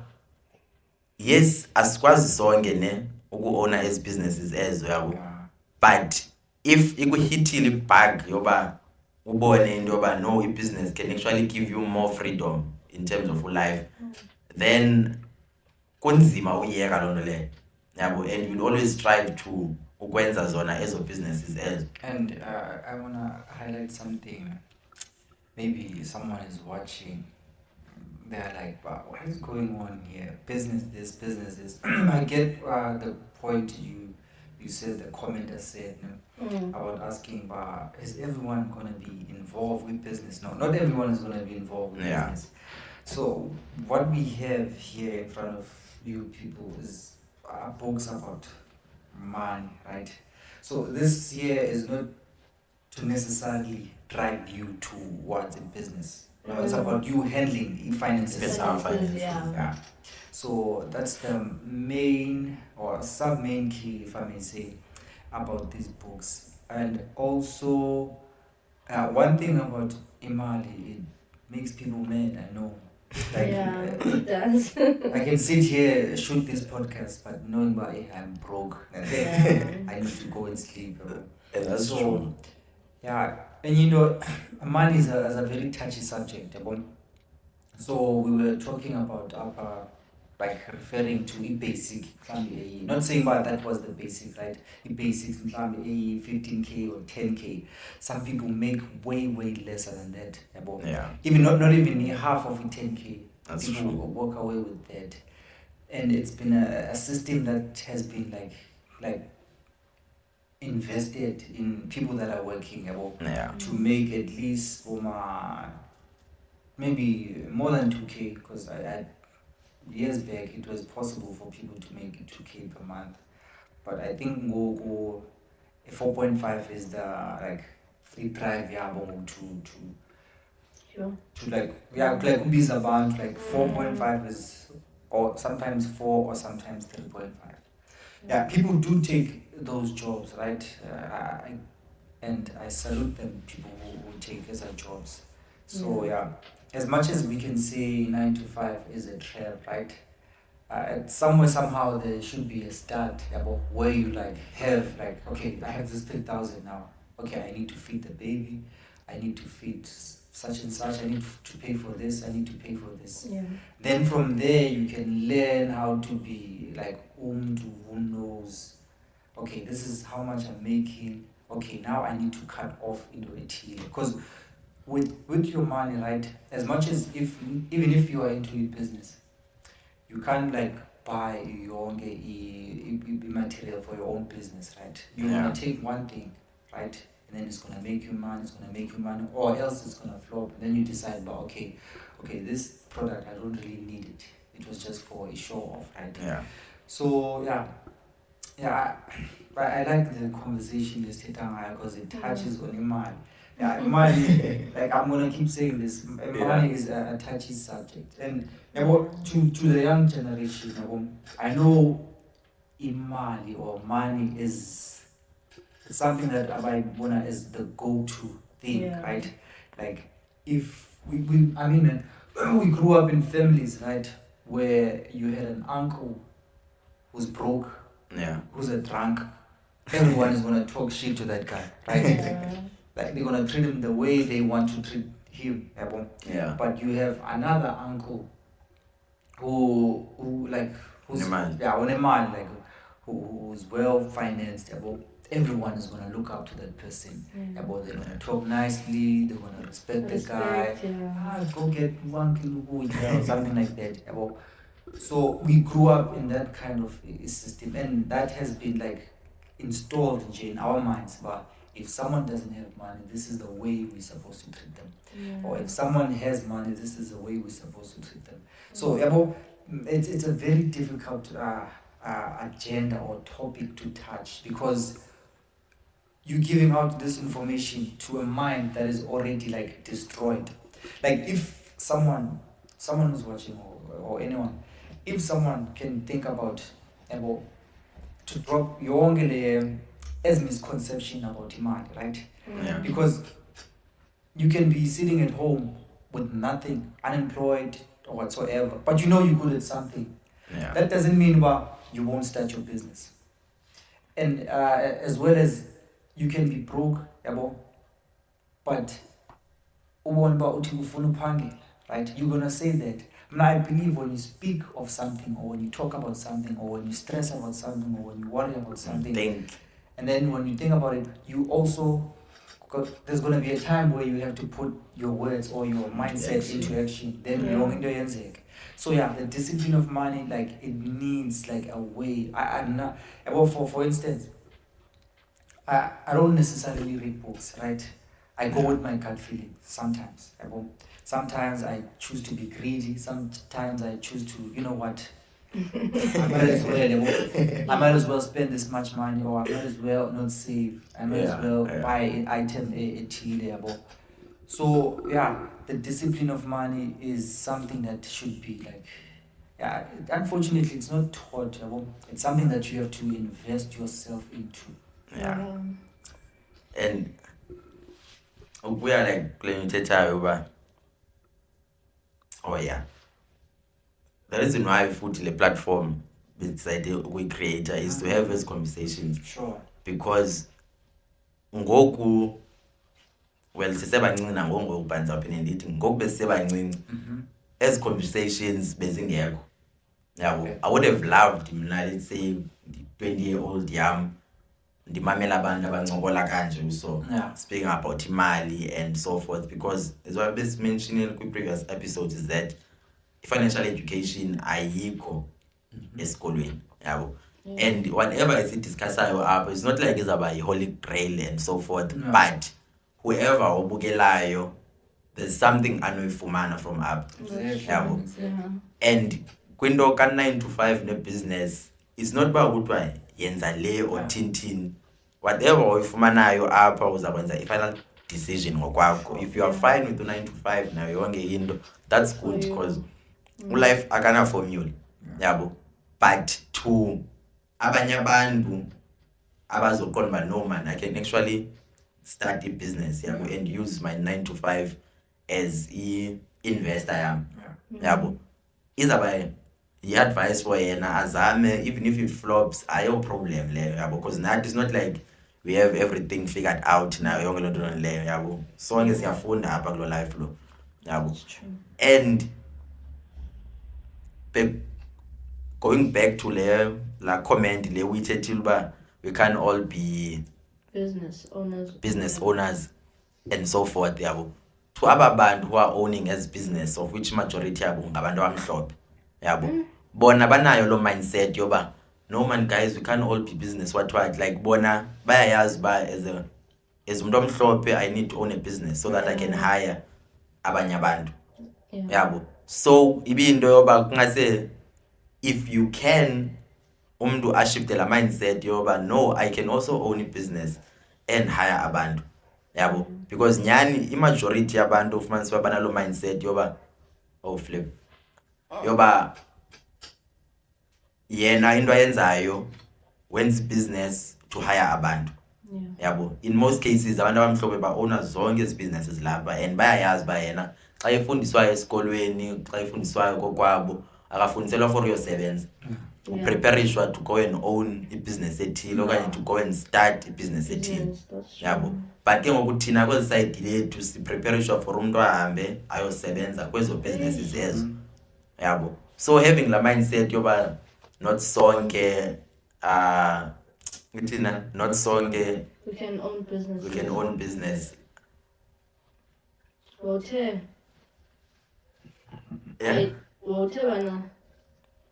yes, asikwazi sonke ne uku-owna ezi businesses ezo yabo. But if ikuhithile ibug yoba ubone into yoba no, i-business can actually give you more freedom in terms of life, then kunzima uyeka loo nto leyo. Yabo. And you'll always strive to ukwenza zona ezo businesses ezo. And I want to highlight something. Maybe someone is watching, they're like, wow, what is going on here? Business this. I get the point you said, the commenter said, about asking, is everyone going to be involved with business? No, not everyone is going to be involved with business. So what we have here in front of you people is books about money, right? So this here is not to necessarily drive you towards a business. No, it's about you handling finances. Yeah. So that's the main or sub-main key, if I may say, about these books. And also, one thing about imali, it makes people mad, I know. Like, it does. I can sit here, shoot this podcast, but knowing about I'm broke. I need to go and sleep. And that's true. Yeah, and money is a very touchy subject. So we were talking about like referring to basic, not saying that was the basic, right? Basics, 15K or 10K. Some people make way lesser than that. Even not even half of 10K. That's people true. Walk away with that, and it's been a system that has been like invested in people that are working to make at least maybe more than 2K, because I years back it was possible for people to make 2K per month, but I think go 4.5 is the like free drive to like ubiza abantu, like 4.5 is, or sometimes 4 or sometimes 3.5. Yeah, people do take those jobs, right? And I salute them, people who take as jobs. So as much as we can say 9 to 5 is a trap, right? Somewhere, somehow, there should be a start about where you have okay, I have this 3,000 now. Okay, I need to feed the baby. I need to feed such and such. I need to pay for this. I need to pay for this. Then from there, you can learn how to be like who knows. Okay, this is how much I'm making. Okay, now I need to cut off into a till, because with your money, right? As much as even if you are into your business, you can't buy your own material for your own business, right? You're gonna take one thing, right? And then it's gonna make you money, or else it's gonna flop. And then you decide, okay, this product, I don't really need it. It was just for a show off, right? So but I like the conversation because it touches on money. Money, I'm gonna keep saying this. Money is a touchy subject, and to the young generation, I know imali or money is something that Abai is the go-to thing, right? Like if we grew up in families, right, where you had an uncle who's broke, who's a drunk, everyone is gonna talk shit to that guy, right? Like they're gonna treat him the way they want to treat him. But you have another uncle who's on a man, who's well financed. Everyone is gonna look up to that person. They're gonna talk nicely. They're gonna respect the guy. Go get 1 kilo or something like that. So we grew up in that kind of system, and that has been installed in our minds. But if someone doesn't have money, this is the way we're supposed to treat them. Or if someone has money, this is the way we're supposed to treat them. So it's a very difficult agenda or topic to touch, because you're giving out this information to a mind that is already like destroyed. Like if someone who's watching, or anyone, if someone can think about to drop your as misconception about demand, right? Yeah. Because you can be sitting at home with nothing, unemployed or whatsoever, but you know you're good at something. Yeah. That doesn't mean you won't start your business. And as well as you can be broke, but right? You're gonna say that. Now I believe when you speak of something, or when you talk about something, or when you stress about something, or when you worry about something, and then when you think about it, you also, there's gonna be a time where you have to put your words or your mindset into action. Then so the discipline of money, like it needs like a way. I'm not for instance, I don't necessarily read books, right? I go with my gut feeling sometimes. Sometimes I choose to be greedy. Sometimes I choose to, you know what? I might as well spend this much money, or I might as well not save. I might as well buy an item So the discipline of money is something that should be like, unfortunately it's not taught. It's something that you have to invest yourself into. Yeah. And we are like playing over. Oh yeah. The reason why we put the platform beside we creator is to have these conversations. Sure. Because ngoku sisebancinci nangongoku banza opinion ndithi ngoku besisebancinci as conversations bezingekho. I would have loved let's say 20-year-old yam ndimamela abantu abancokola kanje, so speaking about imali and so forth, because as well as mentioned in the previous episodes is that financial education ayikho esikolweni yabo. And whatever is discussayo apho, it's not like izaba holy grail and so forth, but whoever obukelayo, there's something anoyifumana from up yabo. And kwinto ka 9 to 5 ne-business, it's not about kuthiwa yenza le or tin. Whatever uyifumanayo apha uzakwenza i-final decision ngokwakho. If you are fine with the 9 to 5 nayo yonke into, that's good, because life akana formula yabo. But to abanye abantu abazoqonda uba no man, I can actually start a business yabo and use my 9 to 5 as investor yam yabo. Izaba advice for yena azame, even if it flops ayo problem leyo yabo, because that is not like we have everything figured out now yonke loo nto leyo yabo. Sonke siyafunda apha kulo life lo yabo. And going back to la comment le uyithethile uba we can all be business owners and so forth yabo. To aba bantu who are owning as business, of which majority yabo ngabantu abamhlophe yabo, bona banayo lo mindset yoba no man guys, we can't all be business what, like bona bayayazi ba as umuntu omhlophe I need to own a business so that I can hire abanye abantu yabo. So ibinto yoba kungase, if you can umuntu ashifte la mindset yoba no, I can also own a business and hire abantu yabo, because nyani imajority yabantu ufumanisa uba banalo mindset yoba flip yoba yena into ayenzayo wenza business to hire abantu yabo. In most cases abantu abamhlophe ba-owner zonke ezi businesses lapha, and bayayazi ba yena xa efundiswayo esikolweni, xa efundiswayo kokwabo akafundiselwa for uyosebenza, upreparishwa to go and own i-business ethile okanye to go and start i-business ethile yabo. But ke ngoku thina kwezi side lethu sipreparishwa for umuntu ahambe ayosebenza kwezo businesses ezo yabo. So having la mindset yoba not sonke not sonke we can own business.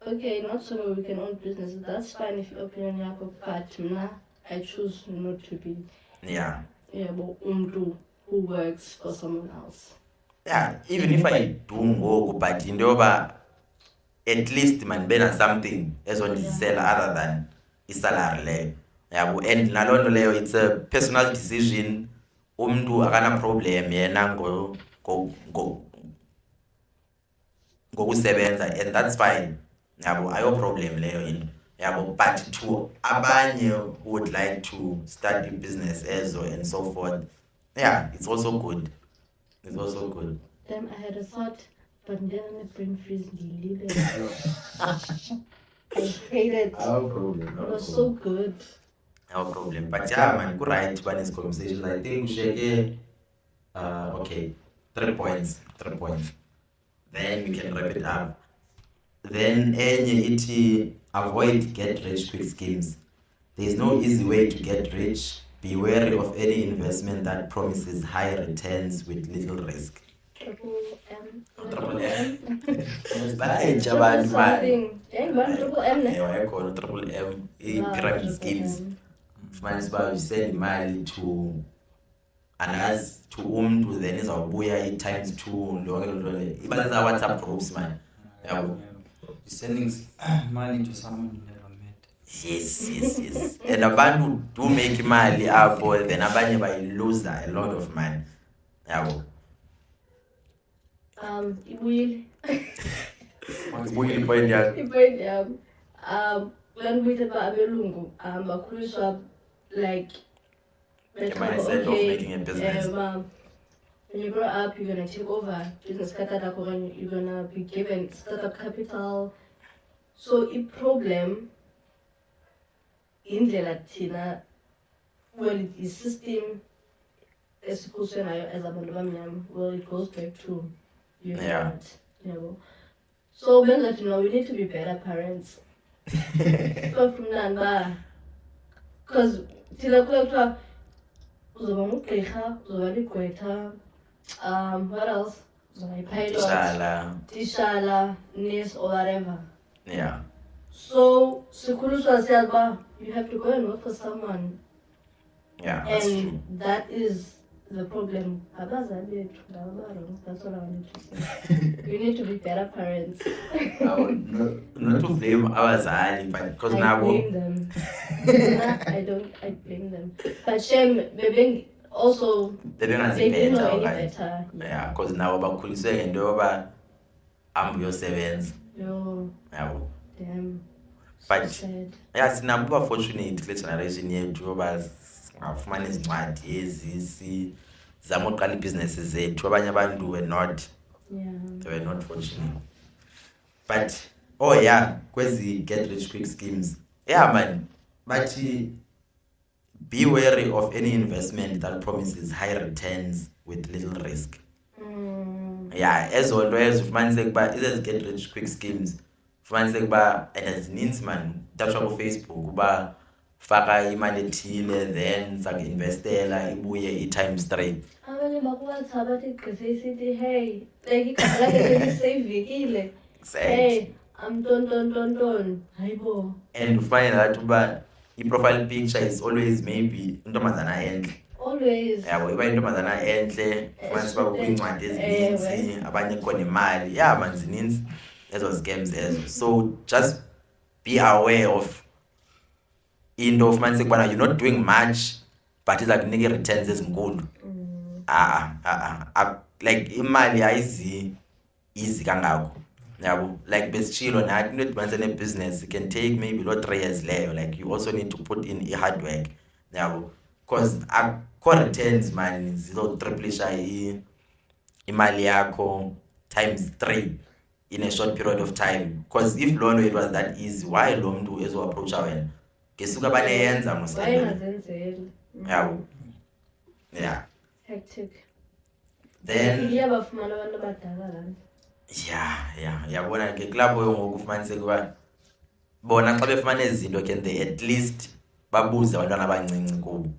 Okay, not so we can own business. That's fine if your opinion yakho, but I choose not to be. Yeah. who works for someone else. Yeah, even if I do ngoku, but into yoba at least man bena something ezondizisela other than isalary leyo. Yabo, and naloo nto leyo, it's a personal decision. Umntu akana problem yena ngokusebenza, and that's fine. Yabo, ayo problem leyo into. Yabo, but to abanye who would like to start a business ezo and so forth, yeah, it's also good. It's also good. Then I had a thought, but then the brain freeze deleted. I hated it. No problem. It was so good. No problem. But yeah, man, good right to this conversation. I think we should get okay, 3 points. 3 points. Then we can wrap it up. Then avoid get rich quick schemes. There is no easy way to get rich. Be wary of any investment that promises high returns with little risk. Triple M. Triple M. Triple M. Pyramid schemes. Fumanisa uba usend imali to angazi to umntu, then izawubuya times 2 lonke loo nto leyo. Iba WhatsApp groups man. Yabo. Sending money to someone you never met. Yes. And abantu do make imali apho, then abanye lose a lot of money. Yabo. Ibuile. Ibuile point yakho. When we talk about abelungu, bakhuliswa like the mindset of making a business. When you grow up, you're gonna take over business, you're gonna be given startup capital. So a problem in the Latina, well, it is system as well, it goes back to you know. So when we need to be better parents. So from Namba, because Tila what else? Pilot, Tishala, nurse, or whatever. Yeah. So you have to go and work for someone. Yeah, that's and true. That is the problem. That's what I wanted to say. You need to be better parents. Not to blame abazali, but because now I blame them. I blame them. But shame, they also they don't know any better. Yeah, because now bakhuliswe ngento yoba ambuyosebenza. Yo. Yabo. Damn. But sad. Yeah, sinabo fortunate kule generation yethu yoba ngafumana izincwadi ezi zama uqala businesses zethu. Abanye abantu were not. Yeah. They were not fortunate. But kwezi get rich quick schemes. Yeah man, but be wary of any investment that promises high returns with little risk. Yeah, ezo nto ezo ufumaniseke uba izezi get rich quick schemes ufumaniseke uba and zininzi man thatshwa kuFacebook uba faka imali ethile then zakuinvestela ibuye i-times 3. Abanye bakuWhatsApp bathi gqise isithi hey like igama lakhe liseyivekile. Hey, I'm ton. Hayibo. And ufanele lathi uba i-profile picture is always maybe intombazana enhle. Always. Yabo, iba intombazana enhle, ufumanisa uba kwiincwadi ezininzi, abanye khona imali. Yeah man, zininzi ezo scams ezo. So just be aware of into ufumaniseke ubana you're not doing much but iza kunika returns ezinkulu. Like imali ayizi easy kangako. Yabo, like besitshilo nathi into edibanise ne-business, it can take maybe 3 years leyo. Like you also need to put in hard work. Yabo, because akho returns man zizotriplisha imali yakho times 3 in a short period of time. Because if loan it was that easy, why lo mntu ezo-approacha wena? Ngesuka baneyenza Wayengazenzeli. Yabo. Yeah. Hectic. Then iyabafumana abantu abadala lana. Yeah, yabona ke kulapho ngoku ufumaniseke uba bona xa befumana izinto can they at least babuze abantwana abancinci kubo.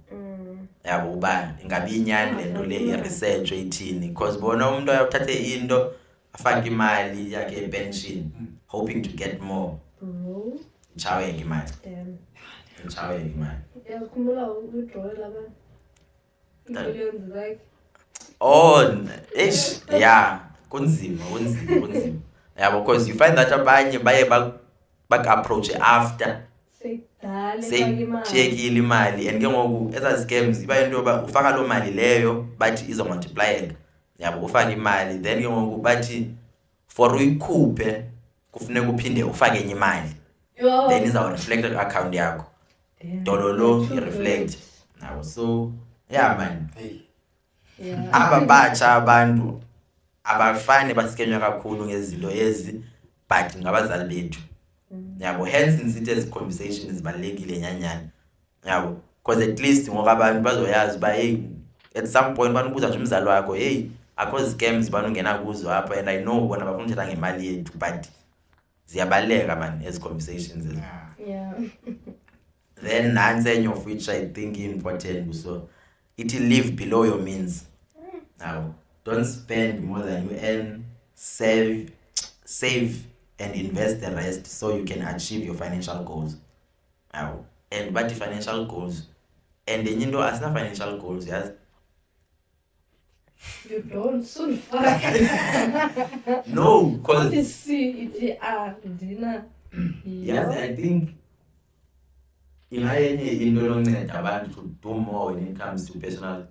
Yabo uba ingabi inyani le nto le i-research ethini, because bona umuntu ayothathe into afake imali yakhe epension hoping to get more. Nchaweke imali. Damn. Nchaweke imali. Uyakhumbula udrawela abantu? Millions like. Oh, ish, yeah, kunzima. Yeah, because you find that abanye baye back-approach after seyitshekile imali, and ke ngoku ezaa scams iba yinto yoba ufaka loo mali leyo bathi izomultiplyeka. Yabo, ufake imali then ke ngoku bathi for uyikhuphe kufuneka uphinde ufake enye imali, then izawureflecta kwi-account yakho dololo ireflect nabo. So yeah man, aba batsha abantu abafane baskenywa kakhulu ngezinto ezi, but ngabazali bethu. Yabo, hence nisithi ezi conversations zibalulekile nyanyana. Yabo, because at least ngoku abantu bazoyazi uba hey, at some point banubuza nje umzali wakho, hey, akho scams banungena kuzo apha, and I know bona bafuna uthetha ngemali yethu, but ziyabaluleka man ezi conversations ezi. Yeah. Then nantsi enye of which I think important, so ithi live below your means. Now, don't spend more than you earn, save and invest the rest so you can achieve your financial goals. Now, and but the financial goals, and then you know as not financial goals, yes. You don't soon find. No, because dinner. Yes, I think in to do more when it comes to personal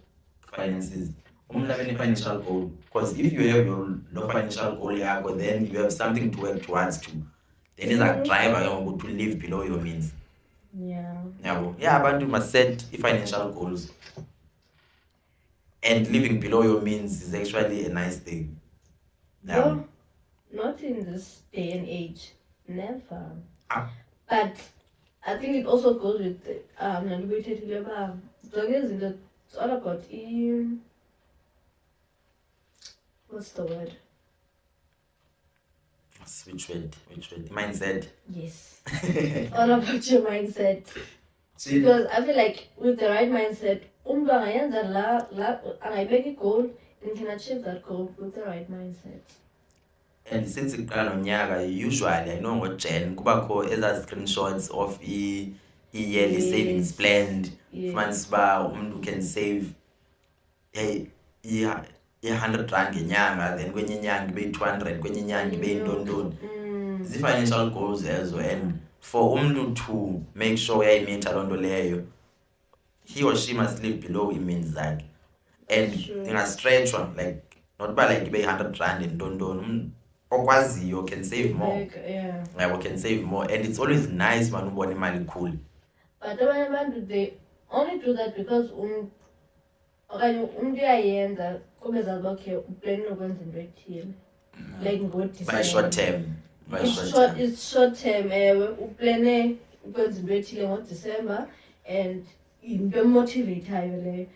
finances. Having a financial goal, because if you have your no financial goal, then you have something to work towards to. Then it's a driver to live below your means. Yeah, but you must set financial goals. And living below your means is actually a nice thing. No, not in this day and age. Never. But I think it also goes with it's all about what's the word? Which word? Mindset. Yes. All about your mindset. Because I feel like with the right mindset, and I make a goal and can achieve that goal with the right mindset. And since usually I know what Jen kubakho ezaa screenshots of yearly savings plan. Fumanisa uba umntu can save i-100 rand ngenyanga, then kwenye inyanga ibe 200, kwenye inyanga ibe intoni. Zii-financial goals ezo, and for umntu to make sure uyayimitha loo nto leyo, he or she must live below i-means zakhe. And ingastretchwa, like not uba like ibe 100 rand intoni. Okwaziyo can save more. Yeah, we can save more, and it's always nice man ubona imali cool. But they only do that because okanye umntu uyayenza kube zazi bakhe uplanile ukwenza into ethile, like by short term. It's short term. Uplane ukwenza into ethile ngoDisemba, and into emotivateayo leyo.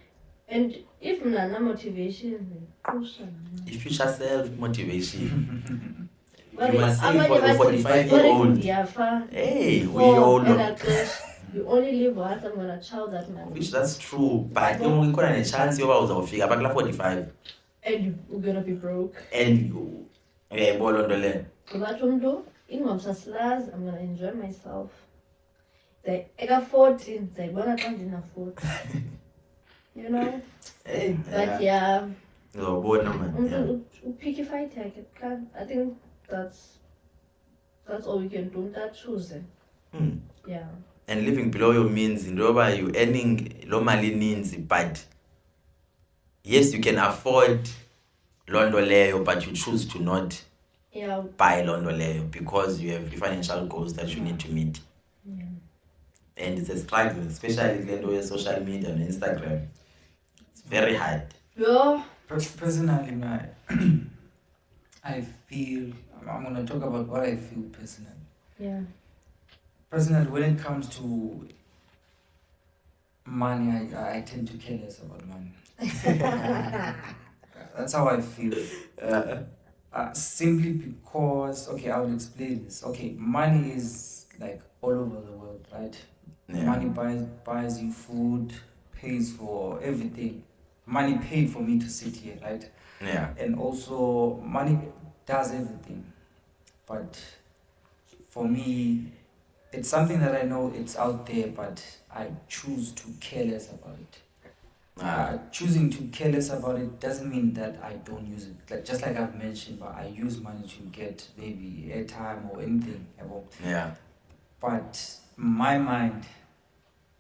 And if mna motivation, if you shall self motivation, you must say for a 45-year-old. Hey, we all know. You only live once. I'm gonna chow that man. Which that's true, but you got a chance you was figure back 45. And you're gonna be broke. And you, ball on the land. But I'm gonna enjoy myself. I got 14. I can't afford. You know? Hey, but yeah. No, boy, no man. Picky fight, I think that's all we can do. That choosing. Yeah. And living below your means, in Roba, you earning low money means, but yes, you can afford Londoleo, but you choose to not buy Londoleo because you have financial goals that you need to meet. Yeah. And it's a struggle, especially on social media and Instagram. It's very hard. Yeah. Personally, I feel, I'm going to talk about what I feel personally. Yeah. Personally, when it comes to money, I tend to care less about money. That's how I feel. Simply because, okay, I will explain this. Okay, money is like all over the world, right? Yeah. Money buys you food, pays for everything. Money paid for me to sit here, right? Yeah. And also, money does everything. But for me, it's something that I know it's out there, but I choose to care less about it. Choosing to care less about it doesn't mean that I don't use it. Like just like I've mentioned, but I use money to get maybe airtime or anything. Yeah. But my mind,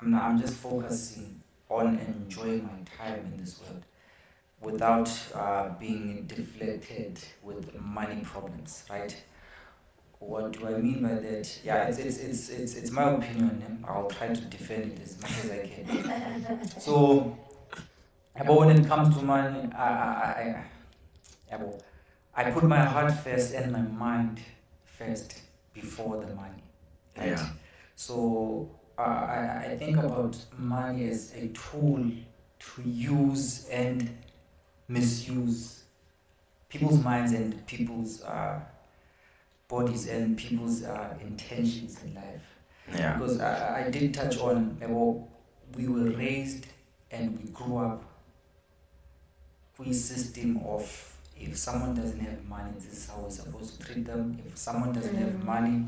I'm just focusing on enjoying my time in this world without being deflected with money problems, right? What do I mean by that? Yeah, it's my opinion. I'll try to defend it as much as I can. So, but when it comes to money, I put my heart first and my mind first before the money. Right? Yeah. So I think about money as a tool to use and misuse people's minds and people's bodies and people's intentions in life. Yeah. Because I did touch on we were raised and we grew up with a system of if someone doesn't have money, this is how we're supposed to treat them. If someone doesn't have money,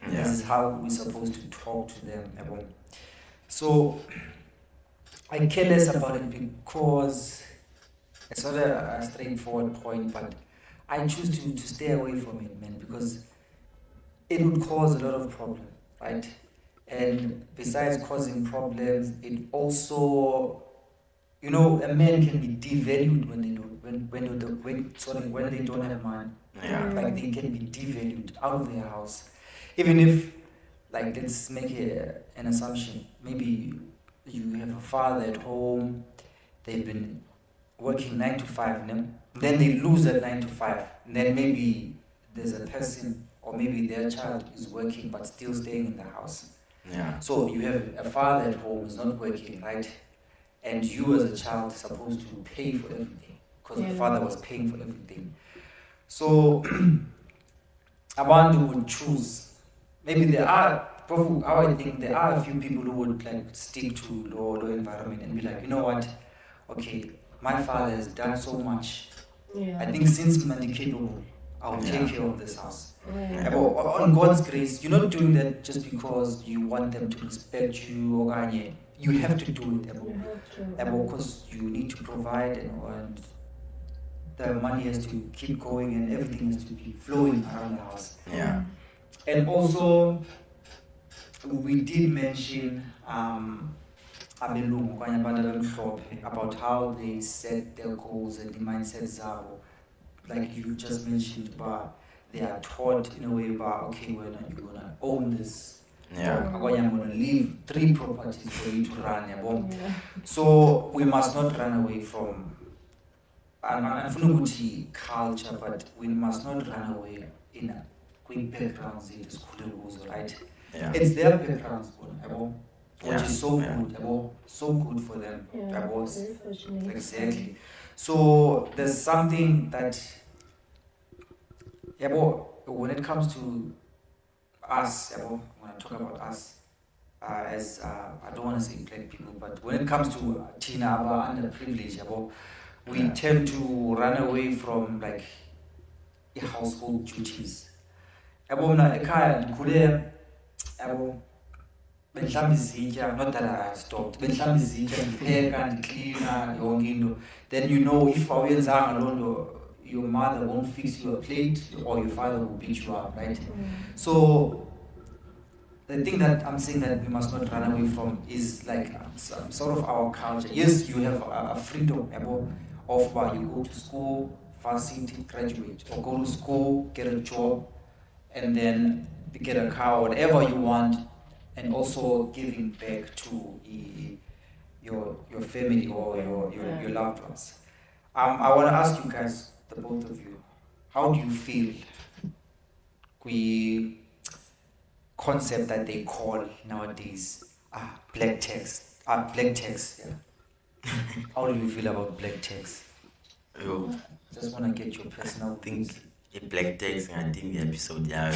this is how we're supposed to talk to them. So I care less about it because it's not a straightforward point, but I choose to stay away from it, man, because it would cause a lot of problems, right? And besides causing problems, it also, a man can be devalued when they don't have money. Yeah. Like they can be devalued out of their house, even if, like, let's make an assumption. Maybe you have a father at home. They've been working 9 to 5, then they lose that 9 to 5. And then maybe there's a person or maybe their child is working but still staying in the house. Yeah. So you have a father at home who's not working, right? And you as a child are supposed to pay for everything because the father was paying for everything. So Abantu would choose. Maybe I think there are a few people who would like stick to low environment and be like, you know what? Okay, my father has done so much. Yeah. I think since I'm capable, I'll take care of this house. Yeah. On God's grace, you're not doing that just because you want them to respect you or you have to do it. Because you need to provide and the money has to keep going and everything has to be flowing around the house. Yeah. And also, we did mention abelungu kwanye abantu abamhlophe about how they set their goals and the mindsets zabo. Like you just mentioned, but they are taught in a way about, okay, you're gonna own this. Yeah. I'm gonna leave 3 properties for you to run. Yeah. So we must not run away from culture, but we must not run away in a quick backgrounds, right? Yeah. It's their backgrounds, which is so Yeah. good, so good for them. Yeah, very fortunate. Exactly. So there's something that, when it comes to us, when I talk about us, as I don't want to say black people, but when it comes to Tina, underprivileged, we tend to run away from like household duties. Not that I stopped. Cleaner, then if your mother won't fix you a plate or your father will beat you up, right? So the thing that I'm saying that we must not run away from is like sort of our culture. Yes, you have a freedom of you go to school, varsity, graduate, or go to school, get a job, and then get a car, whatever you want, and also giving back to your family or your loved ones. I want to ask you guys, the both of you, how do you feel the concept that they call nowadays black tax? Yeah. How do you feel about black tax? Yo, Just want to get your personal think a black tax and the episode. Yeah.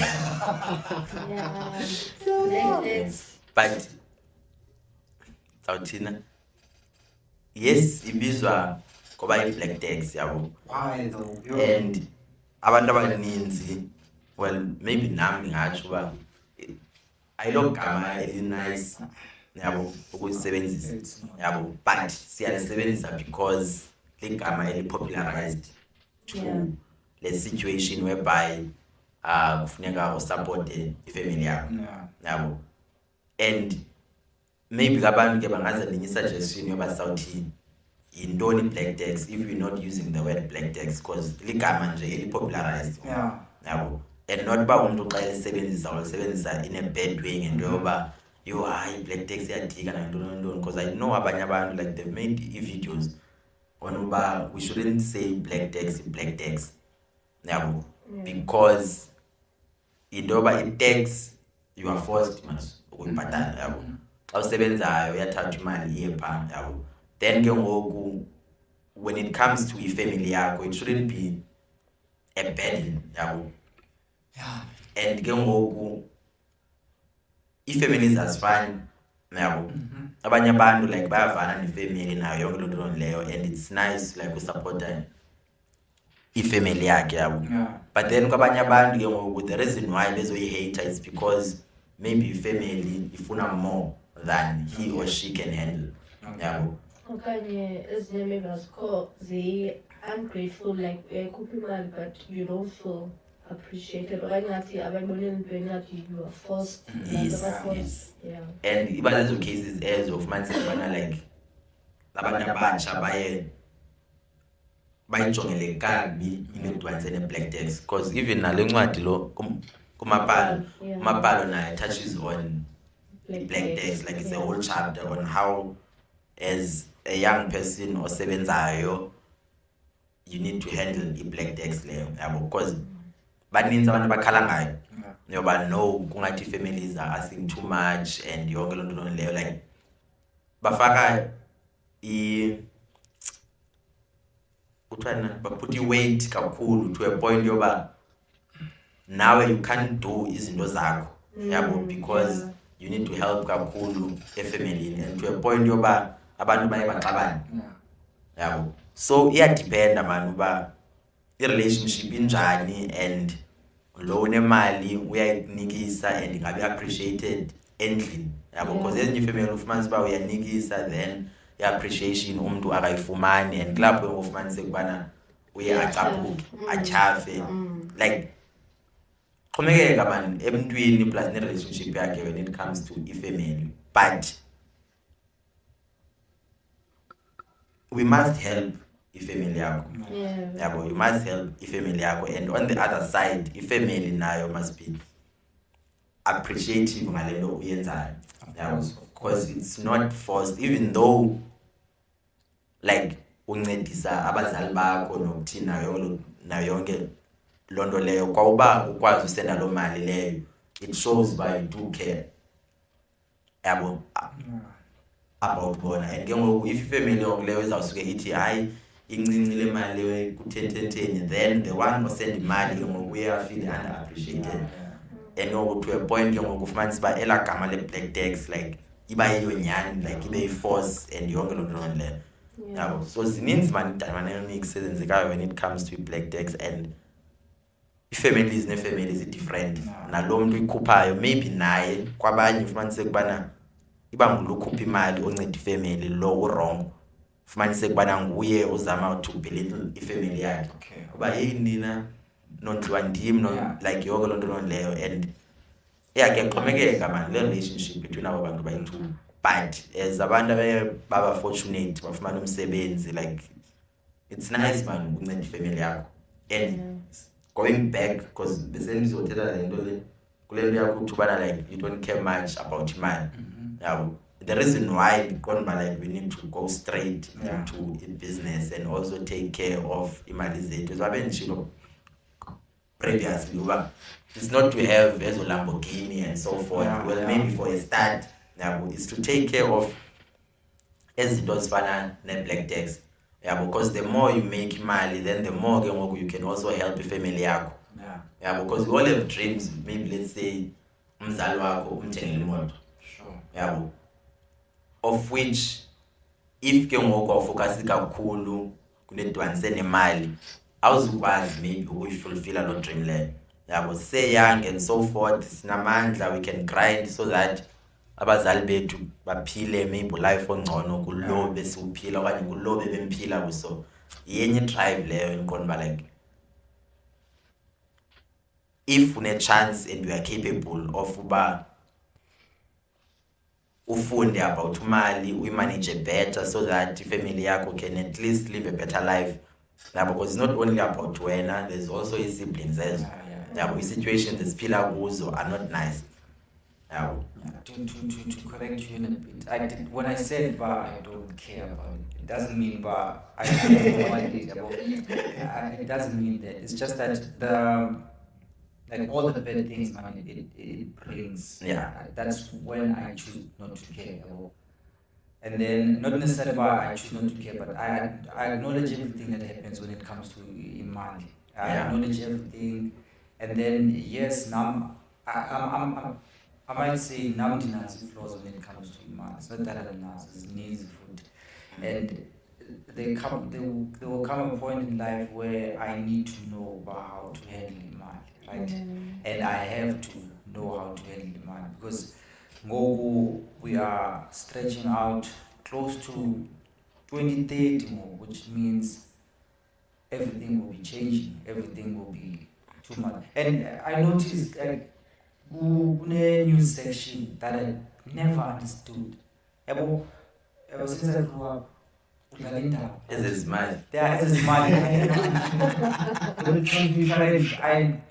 Black tax. But Sautina, yes, ibizwa ngoba i-black tax yabo. Why though? And abantu abaninzi, well, maybe nami ngatsho uba ayilogama elinice yabo ukuyisebenzisa yabo, but siyalisebenzisa because ligama eli-popularized to le situation whereby kufuneka usupporte ifamily yakho yabo. And maybe abantu ke bangaza nenye suggestion yoba sawuthini yintoni black tax if you're not using the word black tax, because ligama nje eli-popularized yabo. And not ba umuntu xa elisebenzisa ulisebenzisa in a bad way ngento yoba yo hayi black tax iyadika nantoni, because I know abanye abantu like they've made videos on uba we shouldn't say black tax yabo, because into yoba i-tax you are forced mas ukuyibhatala yabo. Xa usebenzayo uyathatha imali iye phaa yabo. Then ke ngoku when it comes to ifamily yakho, it shouldn't be a burden yabo. And ke ngoku ifamily azifani yabo. Abanye abantu like bayavana nefamily nayo yonke loo nto leyo, and it's nice like usupporta ifamily yakhe yabo. But then kwabanye abantu ke ngoku the reason why bezoyi-hate is because maybe ifamily ifuna more than he or she can handle yabo. Okanye ezinye maybe azikho ungrateful, like uyayikhupha imali but you don't feel appreciated, okanye ngathi abayiboneli ntweni ngathi you are forced. Yes. Yeah. And iba lezo cases ezo ufumanise ubana like abantu abatsha bayijongele kakubi into edibanise ne-black tax, because even nale ncwadi lo kumabhalo naye touches on black tax, like it's a whole chapter on how as a young person osebenzayo you need to handle i-black tax leyo yabo, because baninzi abantu bakhala ngayo yoba no kungathi i-families are asking too much and yonke loo nto leyo, like bafaka put i-weight kakhulu to a point yoba nawe you can't do izinto zakho yabo, because you need to help kakhulu efamilini, and to a point yoba abantu baye baxabane yabo. So iyadependa man uba i-relationship injani, and lo unemali uyayinikisa and ingabe appreciated endlini yabo, because ezinye ifamily ufumanisa uba uyanikisa then i-appreciation umntu akayifumani, and kulapho ufumanise ukubana uye acaphuke atyhafe like xhomekeka man emntwini plus ne-relationship yakhe when it comes to ifamily. But we must help ifamily yakho yabo, you must help ifamily yakho, and on the other side ifamily nayo must be appreciative ngale nto uyenzayo yabo, because it's not forced, even though like uncedisa abazali bakho nokuthi nayo yonke loo nto leyo, kwauba ukwazi usenda loo mali leyo, it shows uba you do care yabo about bona. And ke ngoku if ifamily yonke leyo izawusuke ithi hayi incinci le mali leyo ku-10, then the one osenda imali ke ngoku uyafeel underappreciated, and ngoku to a point ke ngoku ufumanisa uba elaa gama le-black tax like iba yiyo nyani, like ibe yi-force and yonke loo nto leyo yabo. So zininzi man dynamics ezenzekayo when it comes to black tax, and ii-families nee-families i-different. Nalo mntu ikhuphayo maybe naye kwabanye ufumanise ukubana iba ngulukhupha imali onceda ifamily lo urong, ufumanise ukubana nguye uzama to belittle ifamily yakhe uba yeyi nina nondliwa ndim like yonke loo nto leyo. And kuyaxhomekeka man le relationship between abo bantu bayi-two, but as abantu baba fortunate bafumana umsebenzi, like it's nice man ukunceda ifamily yakho. And going back, because besendizothetha le nto le kule nto yakho uthi ubana like you don't care much about imali yabo. The reason why like we need to go straight into business and also take care of imali zethu is wabe ndishilo previously uba it's not to have ezo Lamborghini and so forth. Well, maybe for a start is to take care of ezinto ezifana ne-black tax because the more you make imali, then the more you can also help ifamily yakho because we all have dreams. Maybe let's say umzali wakho umthengele imoto of which if ke ngoku awufocus kakhulu kunedibanise nemali awuzukwazi maybe ukuyifulfilla lo dream leyo siseyyoung and so forth, sinamandla, we can grind so that abazali bethu baphile maybe life ongcono kulo besiuphila okanye kulo bebemphila kuso. Yenye drive leyo endiqonda like if une chance and you are capable of uba ufunde about imali, uyimanage better so that family yakho can at least live a better life. Now, because it's not only about wena, there's also his siblings as the situations esiphila kuzo are not nice. To correct you in a bit, when I said I don't care about it doesn't mean I don't know what it is about. It doesn't mean that. It's just that like all the bad things, man, it brings. That's when I choose not to care about. And then not necessarily why I choose not to care, but I acknowledge everything that happens when it comes to Imali. I acknowledge everything, and then yes, now I might say now denies flaws when it comes to Imali. It's not that I don't know, it's needs food, and there will come a point in life where I need to know about how to handle Imali, right? And I have to know how to handle Imali because we are stretching out close to 2030 more, which means everything will be changing, everything will be too much. And I noticed like a new section that I never understood. Ever since I grew up, As is mine. Yeah, as is mine. I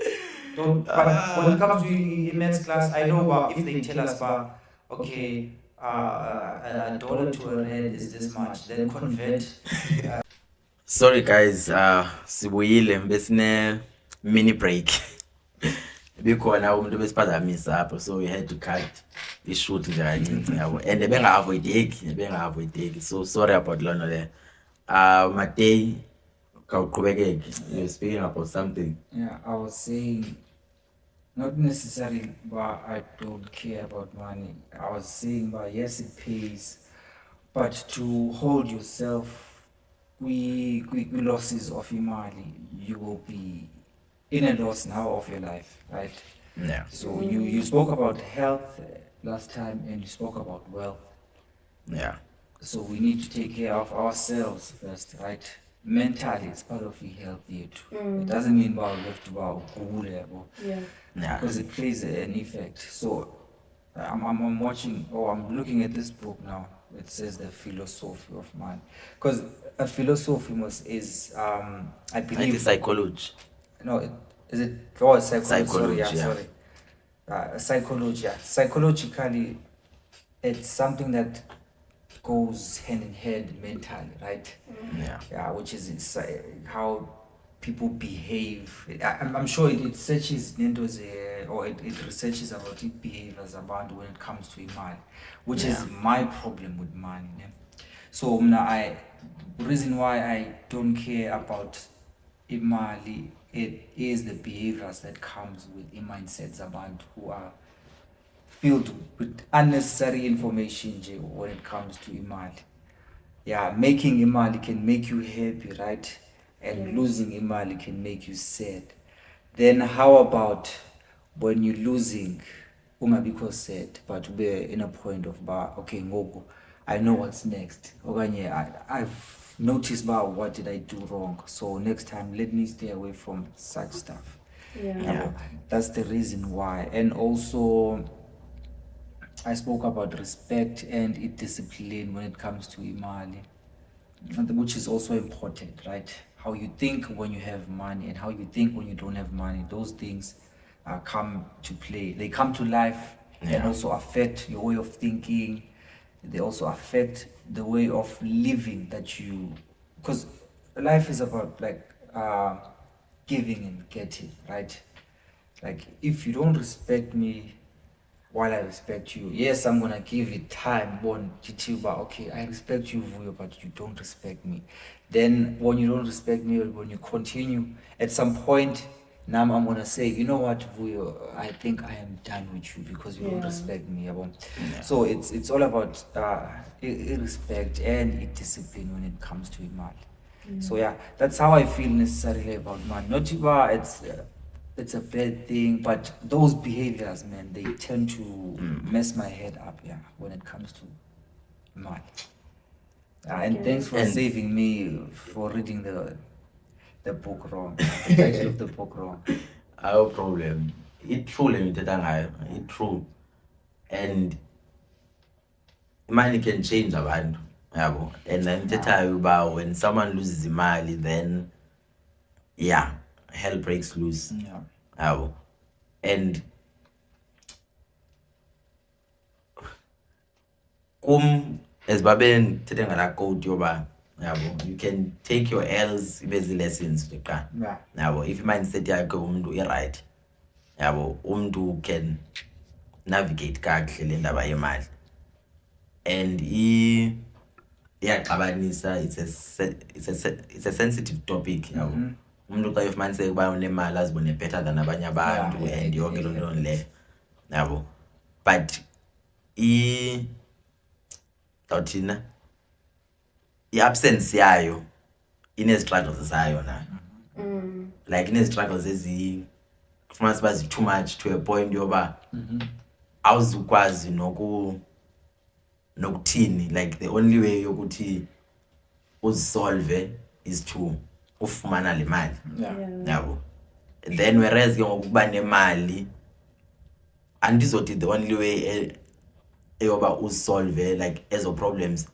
don't, but when it comes to immense class, I know about if they tell us about, okay, $1 to a rand is this much, then convert. Sorry guys, sibuyile besine mini break. Bikhona umuntu besiphazamisa apho, so we had to cut ishoot nje kancinci yabo, and benga-avoideki, so sorry about lona le. Matei, you were speaking about something. Yeah, I was saying not necessarily but I don't care about money. I was saying yes, it pays, but to hold yourself with losses of your money, you will be in a loss now of your life, right? Yeah. So you spoke about health last time and you spoke about wealth. Yeah. So we need to take care of ourselves first, right? Mentally, it's part of your health here too. It doesn't mean we have to because it plays an effect. So I'm watching, I'm looking at this book now. It says the philosophy of man, because a philosophy is I believe like psychology. No, is it psychology? Psychology. Sorry. Psychology. Yeah. Psychologically, it's something that goes hand in hand mentally, right? Yeah, which is how people behave. I'm sure it searches or it researches about it behaviors about when it comes to money, which is my problem with money. So the reason why I don't care about imali, it is the behaviors that comes with mindsets about who are filled with unnecessary information when it comes to imali. Yeah, making imali can make you happy, right? And losing imali can make you sad. Then how about when you're losing, because sad, but we're in a point of okay, I know what's next. I've noticed what did I do wrong. So next time, let me stay away from such stuff. That's the reason why. And also, I spoke about respect and discipline when it comes to imali, which is also important, right? How you think when you have money and how you think when you don't have money. Those things come to play. They come to life and also affect your way of thinking. They also affect the way of living that you, because life is about giving and getting, right? Like if you don't respect me while I respect you, yes, I'm gonna give it time, okay, I respect you, Vuyo, but you don't respect me. Then when you don't respect me, when you continue, at some point, now I'm gonna say, you know what, Vuyo, I think I am done with you because you don't respect me. So it's all about respect and discipline when it comes to money. So that's how I feel necessarily about money. Not it's it's a bad thing, but those behaviors, man, they tend to mess my head up, when it comes to money. And thanks for saving me for reading the book wrong, the title of the book wrong. No problem. It's true, it's true. And money can change abantu, yabo. And I'm telling you about when someone loses money, then hell breaks loose. Yabo. And as Baben telling ngala code yoba, yabo, you can take your L's as lessons to ka. Yabo, if mindset yakho umuntu right. Yabo, umuntu can navigate kahle le ndaba yemali. And iyaqabanisa, it's a sensitive topic, yabo. Umuntu xa ufumanise ukuba unemali azibone better than abanye abantu and yonke loo nto le, yabo. But thina i-absence yayo ine-struggles zayo nayo. Like ine-struggles kufumanise uba zi-too much to a point yoba awuzukwazi nokuthini, like the only way yokuthi uzisolve is to ufumana le mali, yabo. Then whereas ke ngokuba nemali andizothi the only way eyoba usolve like ezo problems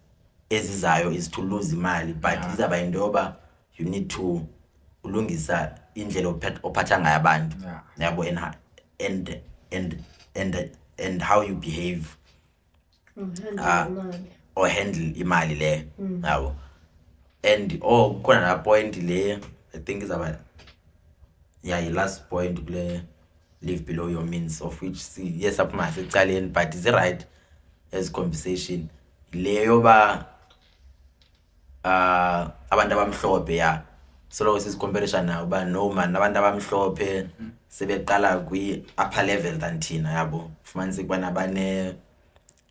ezizayo is to lose imali, but izaba into yoba you need to ulungisa indlela ophatha ngayo abantu, yabo, and how you behave or handle imali le, yabo. And khona na point le I think is about last point kule live below your means, of which yes aphuma secaleni, but is it right as conversation le yoba abantu abamhlophe so is comparison now uba no man abantu abamhlophe sebeqala kwi upper level than thina, yabo. Fumanise kubana bane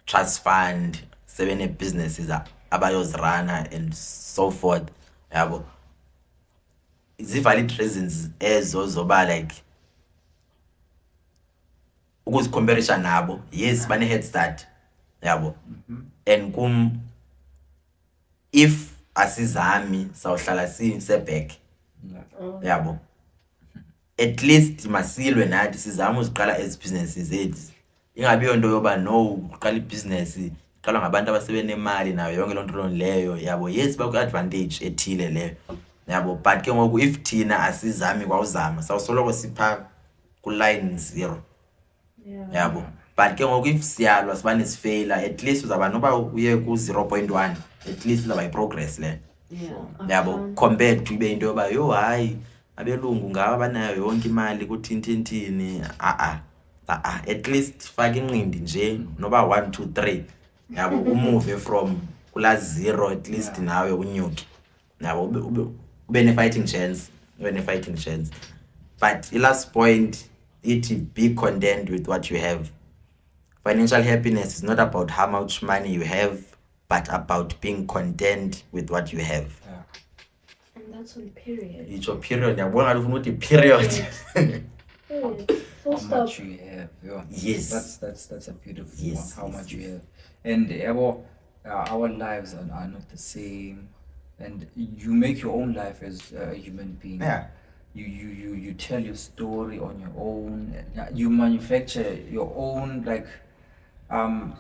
trust fund, sebene businesses abayozirana and so forth, yabo. Is it valid reasons ezo zoba like ukuzicomparison nabo? Yes, bane head start, yabo. And if asizami sawuhlala siseback, yabo, at least masilwe nathi sizama uziqala as businesses zethu, ingabi yonto yoba no uqala ibusiness iqalwa ngabantu abasebenemali nayo yonke loo nto leyo, yabo. Yes, baku-advantage ethile leyo, yabo, but ke ngoku if thina asizami kwawuzama sawusoloko sipha ku-line 0, yabo. But ke ngoku if siyalwa sibane sifeyila, at least uzaba noba uye ku-0.1, at least uzaba yi-progress le, yabo, compared to ibe into yoba yo hayi abelungu ngaba banayo yonke imali kuthintintini. At least faka inqindi nje noba 1 2 3, yabo, umove from kula 0, at least nawe unyuke, yabo, ube ne-fighting chance. But the last point, be content with what you have. Financial happiness is not about how much money you have, but about being content with what you have. And that's on period. It's your period. Period. Full How stop. much you have, Yes. That's a beautiful one. How much you have, and our lives are not the same, and you make your own life as a human being. You tell your story on your own. You manufacture your own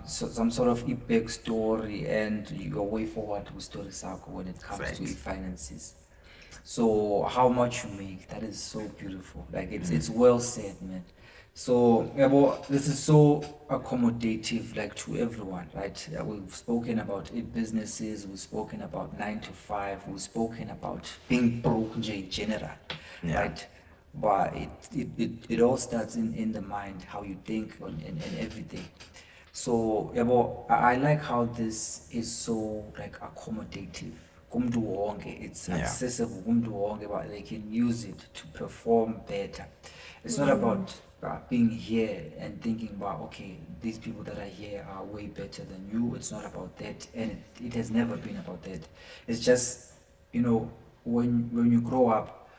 some sort of epic story and your way forward with story circle when it comes to finances. So how much you make, that is so beautiful. Like it's well said, man. So this is so accommodative, like to everyone, right? We've spoken about businesses, we've spoken about 9 to 5, we've spoken about being broke in general, right? But it all starts in the mind, how you think and everything. So I like how this is so like accommodative. Kumdu wonke, it's accessible kumdu wonke, but they can use it to perform better. It's not about being here and thinking about, okay, these people that are here are way better than you. It's not about that, and it has never been about that. It's just, when you grow up,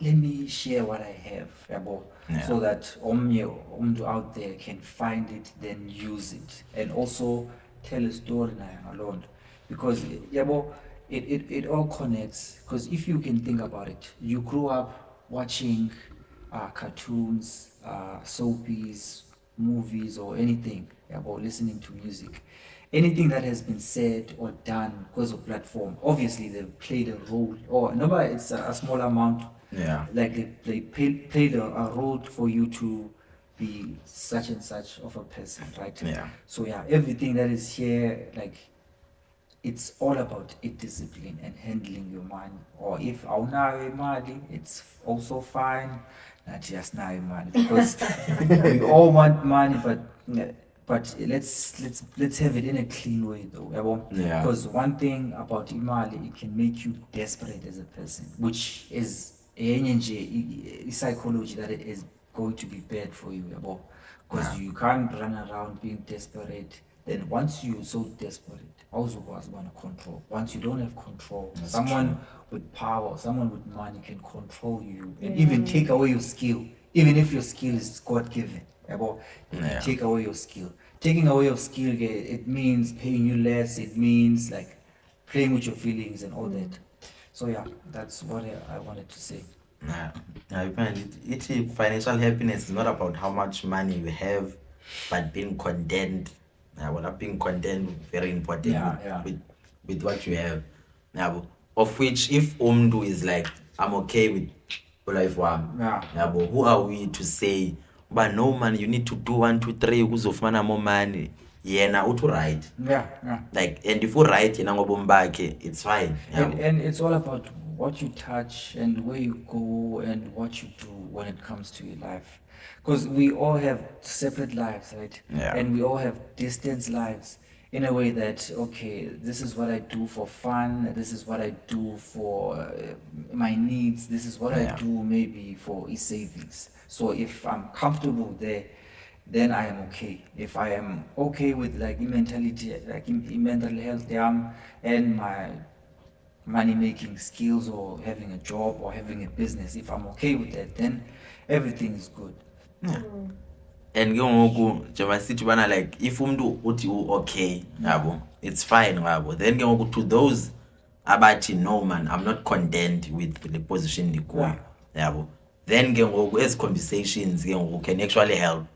let me share what I have, yabo, so that umntu out there can find it, then use it, and also tell a story alone, because yabo, it all connects. Because if you can think about it, you grew up watching cartoons, soapies, movies, or anything, about listening to music. Anything that has been said or done because of platform, obviously they've played a role, or no, it's a small amount. Yeah. Like they played a role for you to be such and such of a person, right? Yeah. So yeah, everything that is here, like, it's all about discipline and handling your money. Or if awunayo imali, it's also fine. Not just now money, because we all want money, but let's have it in a clean way though. Yeah. Because one thing about imali, it can make you desperate as a person, which is a psychology that it is going to be bad for you, because you can't run around being desperate. Then once you're so desperate, also was want to control. Once you don't have control, someone with power, someone with money can control you and even take away your skill, even if your skill is God given. Take away your skill. Taking away your skill, it means paying you less. It means like playing with your feelings and all that. So yeah, that's what I wanted to say. I find it financial happiness is not about how much money you have, but being content. Being content, very important with what you have. Of which, if Umdu is like, I'm okay with life one. Who are we to say, but no man, you need to do 1, 2, 3 ukuzofumana more money? Now to right. Like, and if you right, it's fine. And it's all about what you touch and where you go and what you do when it comes to your life. Because we all have separate lives, right? And we all have distant lives, in a way that, okay, this is what I do for fun, this is what I do for my needs, this is what I do maybe for savings. So if I'm comfortable there, then I am okay. If I am okay with like mentality, like mental health, and my money making skills, or having a job or having a business, if I'm okay with that, then everything is good. And ke ngoku njengoba sithi bana, like, if umuntu uthi okay, it's fine, then ke ngoku to those abathi no man, I'm not content with the position ndikuyo, then ke ngoku as conversations ke ngoku can actually help,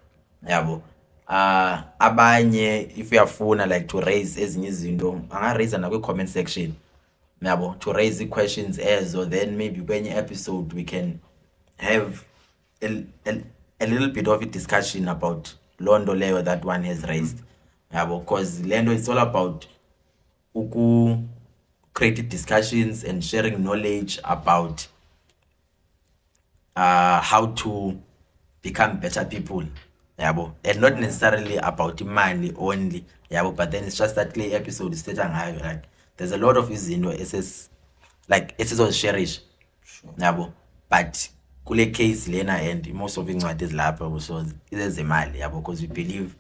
abanye if uyafuna like to raise ezinye izinto anga-raise nakwi-comment section, to raise the questions ezo, then maybe kwenye episode we can have a little bit of a discussion about londo leyo that one has raised, because lendo it's all about create discussions and sharing knowledge about how to become better people, and not necessarily about money only, but then it's just that clay episode is like there's a lot of izinto esizozisherish, but kule case lena, and most of incwadi ezilapha so izezimali, because we believe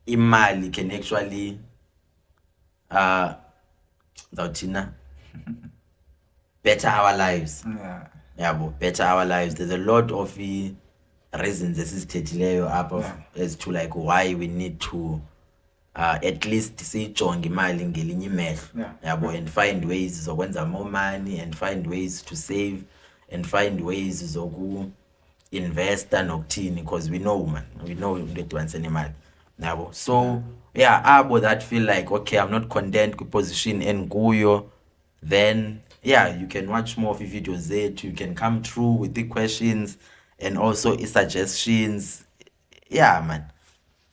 imali can actually better our lives, better our lives. There's a lot of reasons esizithethileyo apha as to like why we need to at least siyijonge imali ngelinye imehlo, and find ways zokwenza more money, and find ways to save, and find ways zoku investa nokuthini, because we know into edibanise nemali, so abo that feel like, okay, I'm not content kwiposition endikuyo, then you can watch more of the videos zethu, you can come through with the questions and also suggestions, man.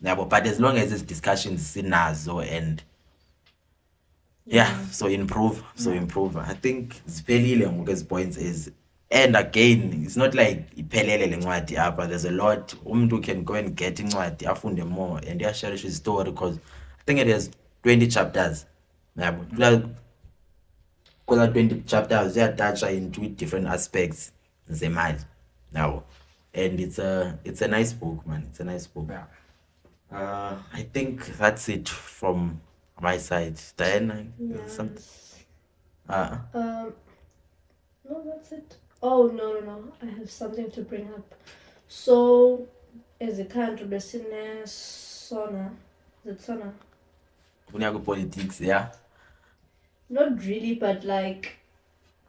But as long as it's discussions sinazo, and so improve. I think ziphelile ngoku ezi points is, and again it's not like iphelele le ncwadi apha, there's a lot. Umuntu can go and get incwadi afunde more and share his story, because I think it has 20 chapters, because 20 chapters touch into different aspects zemali now, and it's a nice book, man. It's a nice book. I think that's it from my side. Diana, something? No, that's it. Oh, no. I have something to bring up. So, as a country, besine sona. Is it sona? Politics, yeah. Not really, but like,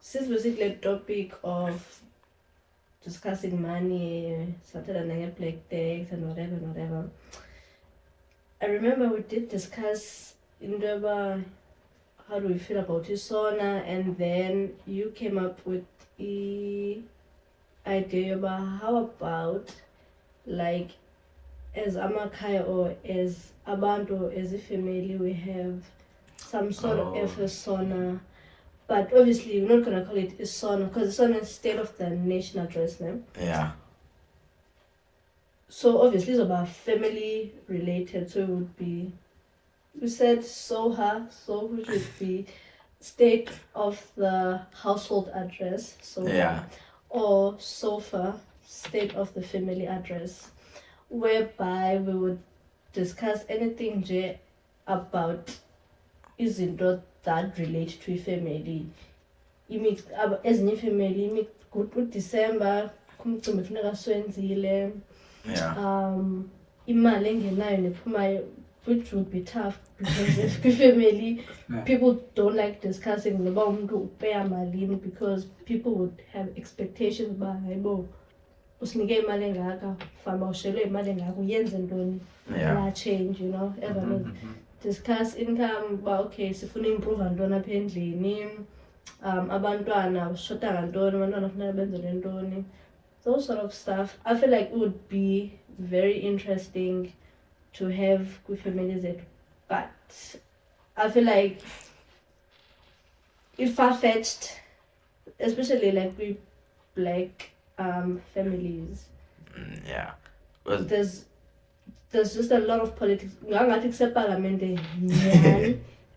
since basically a topic of discussing money, started on black tax and whatever. I remember we did discuss in the how do we feel about Isona, and then you came up with the idea about how about like as Amakai or as Abantu, as a family, we have some sort of Isona, but obviously we're not gonna call it Isona because Isona is state of the nation address name. Yeah. So obviously it's about family related, so it would be, we said Soha, so which would be state of the household address, so Yeah. or sofa, state of the family address, whereby we would discuss anything about izinto that relate to a family. Ezinye family good December kumcimbi kufuneka siwenzile. Yeah. Imali engenayo nephumayo, which would be tough because if family people don't like discussing about umuntu upeya malini because people would have expectations about hayibo usinike imali engaka famba ushelwe imali engaka uyenze ntoni la change, you know, discuss income ba okay sifuna improve ntoni apha endlini, abantwana shota ngantoni, abantwana kufuneka benzelwe ntoni, those sort of stuff. I feel like it would be very interesting to have with families, but I feel like it's far-fetched, especially like with black families. Yeah. Well, there's just a lot of politics. Except Parliament,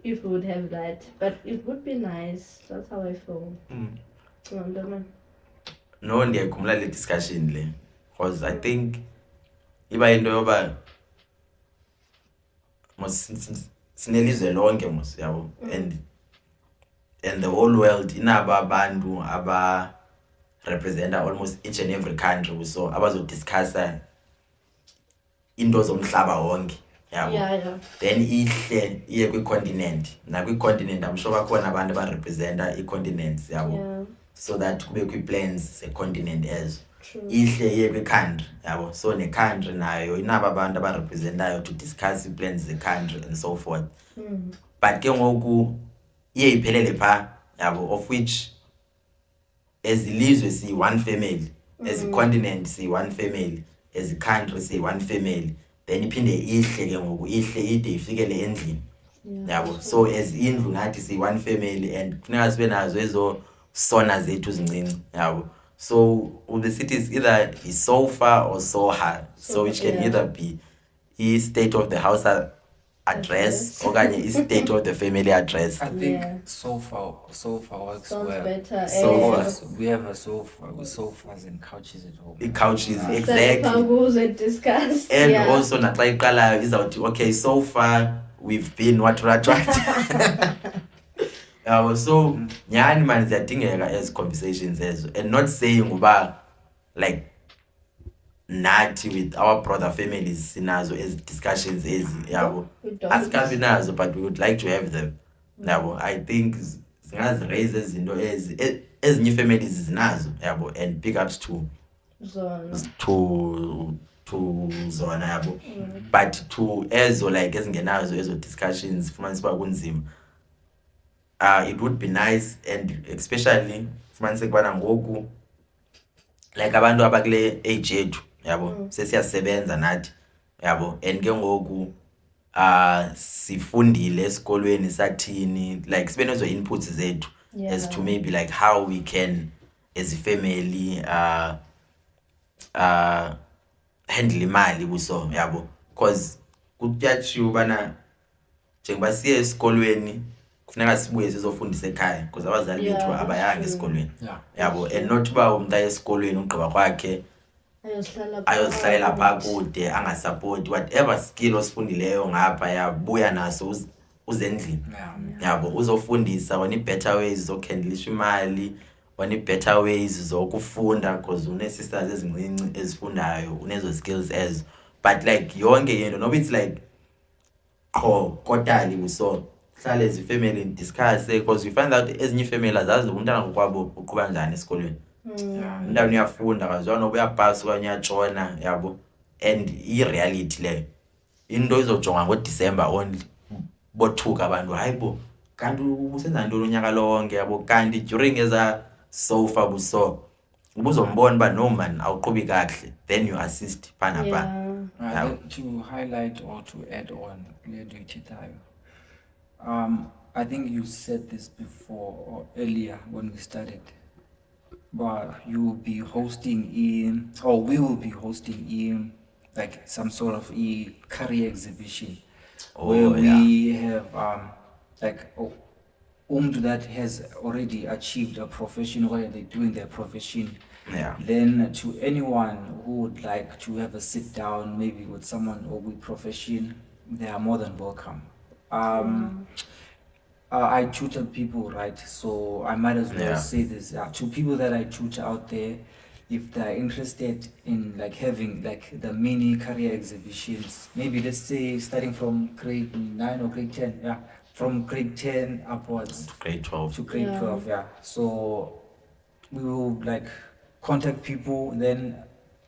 if we would have that, but it would be nice. That's how I feel. No, ndiyakhumbula le discussion le, because I think iba into yoba sinelizwe lonke mos yabo, and the whole world inabo abantu aba represent almost each and every country, so abazodiscussa into zomhlaba wonke yabo. Yeah. Then ihle iye kwi-continent, nakwi-continent I'm sure bakhona abantu abarepresenta i-continents yabo. Yeah. So that kube kwi-plans ze-continent ezo. True. Ihle iye kwi-country yabo, so ne-country nayo inabo abantu abarepresentayo to discuss i-plans ze-country and so forth. But ke ngoku iye iphelele phaa yabo, of which as ilizwe siyi-one family, as i-continent siyi-one family, as i-country siyi-one family, then iphinde ihle ke ngoku ihle ide ifikele endlini yabo. So as indlu ngathi siyi-one family and kufuneka sibe nazo ezo sona zethu zincinci yabo. So the city is either sofa or soha, so which can either be state of the house address or state of the family address. I think sofa works sounds well. Better. Sofa. We have a sofa with sofas and couches at home. The couches, exactly. And discuss. And also naxa iqalayo izawuthi okay, so far we've been what. So nyani man ziyadingeka as conversations ezo, and not saying uba like nathi with our brother families sinazo as discussions ezi yabo, asikabi nazo, but we would like to have them yabo. I think singazi-raise izinto ezinye families zinazo yabo, and big ups to zona yabo. But to ezo like ezingenazo ezo discussions fumanisa uba kunzima. It would be nice, and especially fumanise kubana ngoku like abantu abakule age yethu yabo, sesiyasebenza nathi yabo, and ke ngoku sifundile esikolweni sathini, like sibe nezo inputs zethu as to maybe like how we can as a family handle imali buso yabo, because kuyatshiwo ubana njengoba siye esikolweni kufuneka sibuye sizofundisa ekhaya because abazali bethu abayanga esikolweni yabo, and not uba umuntu aye esikolweni ugqiba kwakhe ayozihlalela phaa kude angasupport whatever skill osifundileyo ngapha yabuya naso uzendlini yabo uzofundisa wani better ways zokhandlisha imali wani better ways zokufunda because une sisters ezincinci ezifundayo unezo skills ezo but like yonke into noba it's like kodali so hlale ezi family discuss because you find out ezinye family azazi umntana ngokwabo uqhuba njani esikolweni umntana uyafunda kazwana noba uyapass okanye uyatshona yabo and I reality le into izojonga ngoDecember only bothuka abantu hayibo kanti usenza ntoni unyaka lonke yabo kanti during eza sofa buso ubuzombona ba no man awuqhubi kahle then you assist pana pa to highlight or to add on I think you said this before or earlier when we started, but you will be hosting we will be hosting like some sort of a career exhibition where we have that has already achieved a profession where they're doing their profession. Then to anyone who would like to have a sit down maybe with someone or with profession, they are more than welcome. I tutor people, right? So I might as well say this to people that I tutor out there. If they're interested in like having like the mini career exhibitions, maybe let's say starting from grade 9 or grade 10, from grade 10 upwards to grade 12. So we will like contact people, and then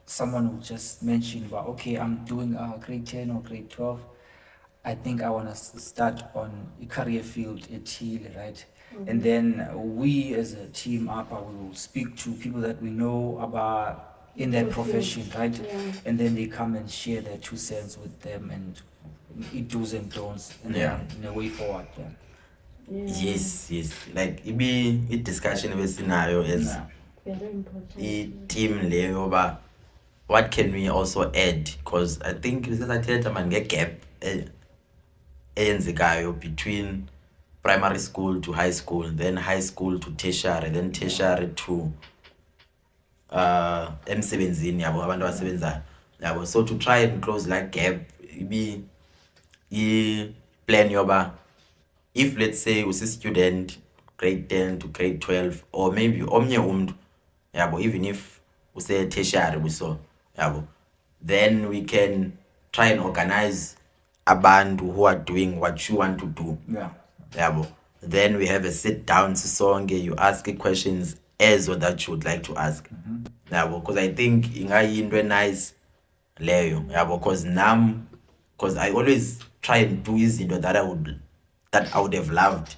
someone will just mention about, okay, I'm doing grade 10 or grade 12. I think I want to start on a career field at Chile, right? And then we as a team we will speak to people that we know about in that profession, right? And then they come and share their 2 cents with them and it do's and don'ts and then in a way forward. Yes. Like it be a discussion with scenario is very important. A team leyo ba what can we also add, because I think sisathetha man ngegap eyenzekayo between primary school to high school, then high school to tertiary, then tertiary to emsebenzini yabo abantu abasebenzayo yabo. So to try and close that gap be plan yoba if let's say usi student grade 10 to grade 12 or maybe omnye umuntu yabo even if use tertiary buso yabo, then we can try and organize abantu who are doing what you want to do yabo. Then we have a sit down sisonke, you ask questions as or that you would like to ask yabo, because I think ingayinto nice leyo yabo, because I always try and do izinto that I would have loved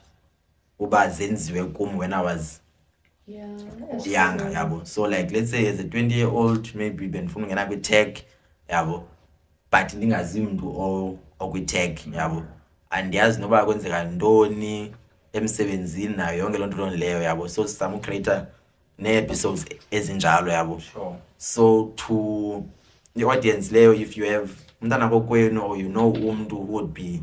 uba zenziwe kum when I was younger yabo. So like let's say as a 20-year-old maybe benifuna ungena kwi-tech yabo, but ndingazi mntu okwi-tech yabo, andiyazi noba kwenzeka ntoni emsebenzini nayo yonke loo nto leyo yabo. So sizama ucreate nee-episodes ezinjalo yabo. So to the audience leyo, if you have umntana kokwenu or you know umntu who would be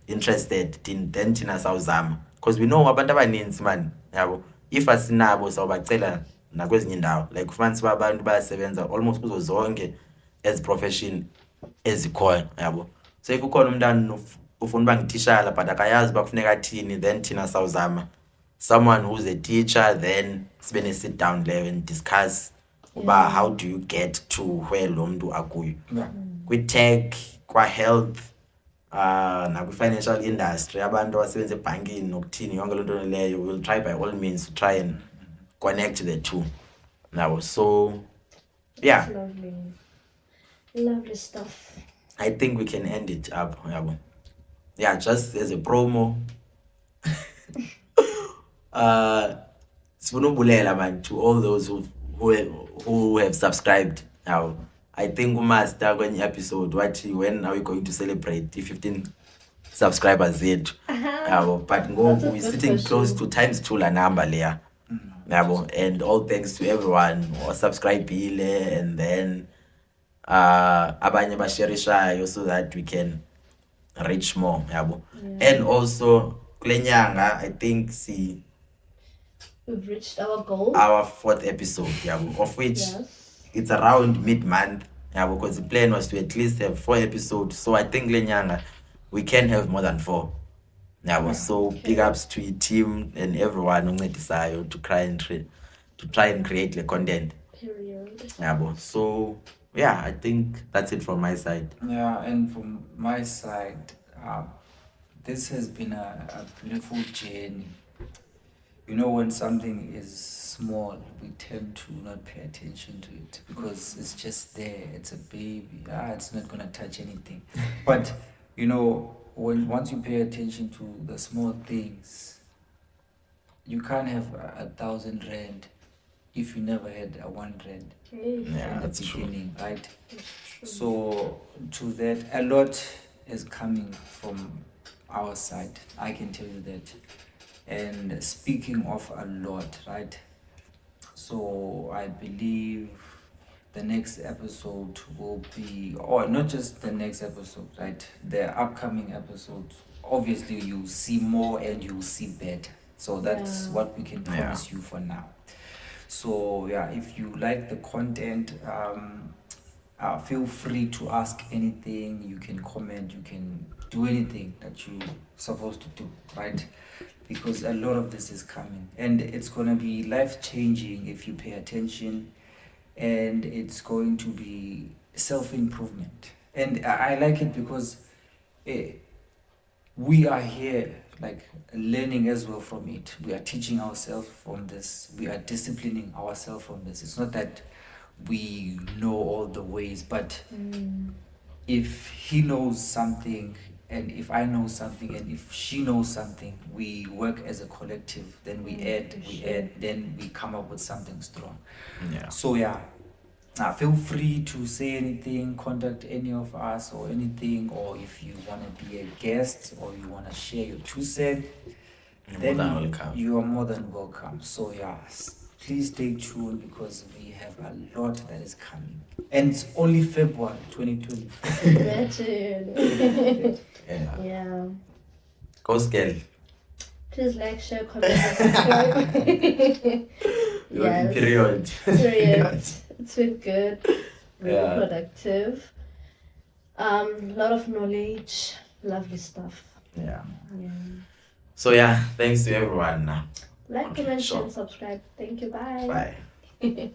interested, then thina sawuzama, because we know abantu abaninzi man yabo, if asinabo sawubacela nakwezinye indawo, like ufumanisa abantu bayasebenza almost kuzo zonke as profession ezikhoyo yabo. So if ukhona umntana ufuna uba ngititshala but akayazi uba kufuneka athini, then thina sawuzama someone who's a teacher, then sibe ne-sit down leyo and discuss uba how do you get to where lo mntu akuyo kwi-tech, kwa-health, nakwi-financial industry, abantu abasebenza ebhankini nokuthini yonke loo nto leyo. We'll try by all means to try and connect the two now. So That's lovely stuff. I think we can end it up yabo. Just as a promo. Sifuna ubulela man to all those who have subscribed now. I think umaster kwenye episode wathi when are we going to celebrate the 15 subscribers yethu yabo, but ngoku we sitting close to times 2 la number leya yabo, and all thanks to everyone who subscribile and then abanye basharishayo so that we can reach more yabo. And also kule nyanga I think we've reached our goal, our 4th episode yabo, of which it's around mid-month because the plan was to at least have 4 episodes. So I think le nyanga we can have more than 4 Yeah, so big ups to your team and everyone who decided to try and create the content. Period. Yeah, so yeah, I think that's it from my side. Yeah, and from my side, this has been a beautiful journey. You know, when something is small, we tend to not pay attention to it because it's just there. It's a baby. It's not gonna touch anything. But you know, once you pay attention to the small things, you can't have 1,000 rand if you never had a 1 rand Yeah, in the that's beginning, true. right? So to that, a lot is coming from our side. I can tell you that. And speaking of a lot, right? So I believe the next episode will be, or not just the next episode, right? The upcoming episodes. Obviously, you'll see more and you'll see better. So that's what we can promise you for now. So yeah, if you like the content, feel free to ask anything. You can comment. You can do anything that you're supposed to do, right? Because a lot of this is coming, and it's gonna be life-changing if you pay attention, and it's going to be self-improvement. And I like it because we are here like learning as well from it. We are teaching ourselves from this. We are disciplining ourselves from this. It's not that we know all the ways, but if he knows something and if I know something and if she knows something, we work as a collective. Then we add, then we come up with something strong. Yeah. So yeah, feel free to say anything, contact any of us or anything, or if you want to be a guest or you want to share your 2 cents, then you are more than welcome. So yeah, please stay tuned because we have a lot that is coming. And it's only February 2024. Imagine. Yeah. Go scale. Please like, share, comment, and subscribe. Yes. Period. It's been good. Really productive. A lot of knowledge. Lovely stuff. Yeah. So yeah, thanks to everyone now. Like, comment, and subscribe. Thank you. Bye. Bye.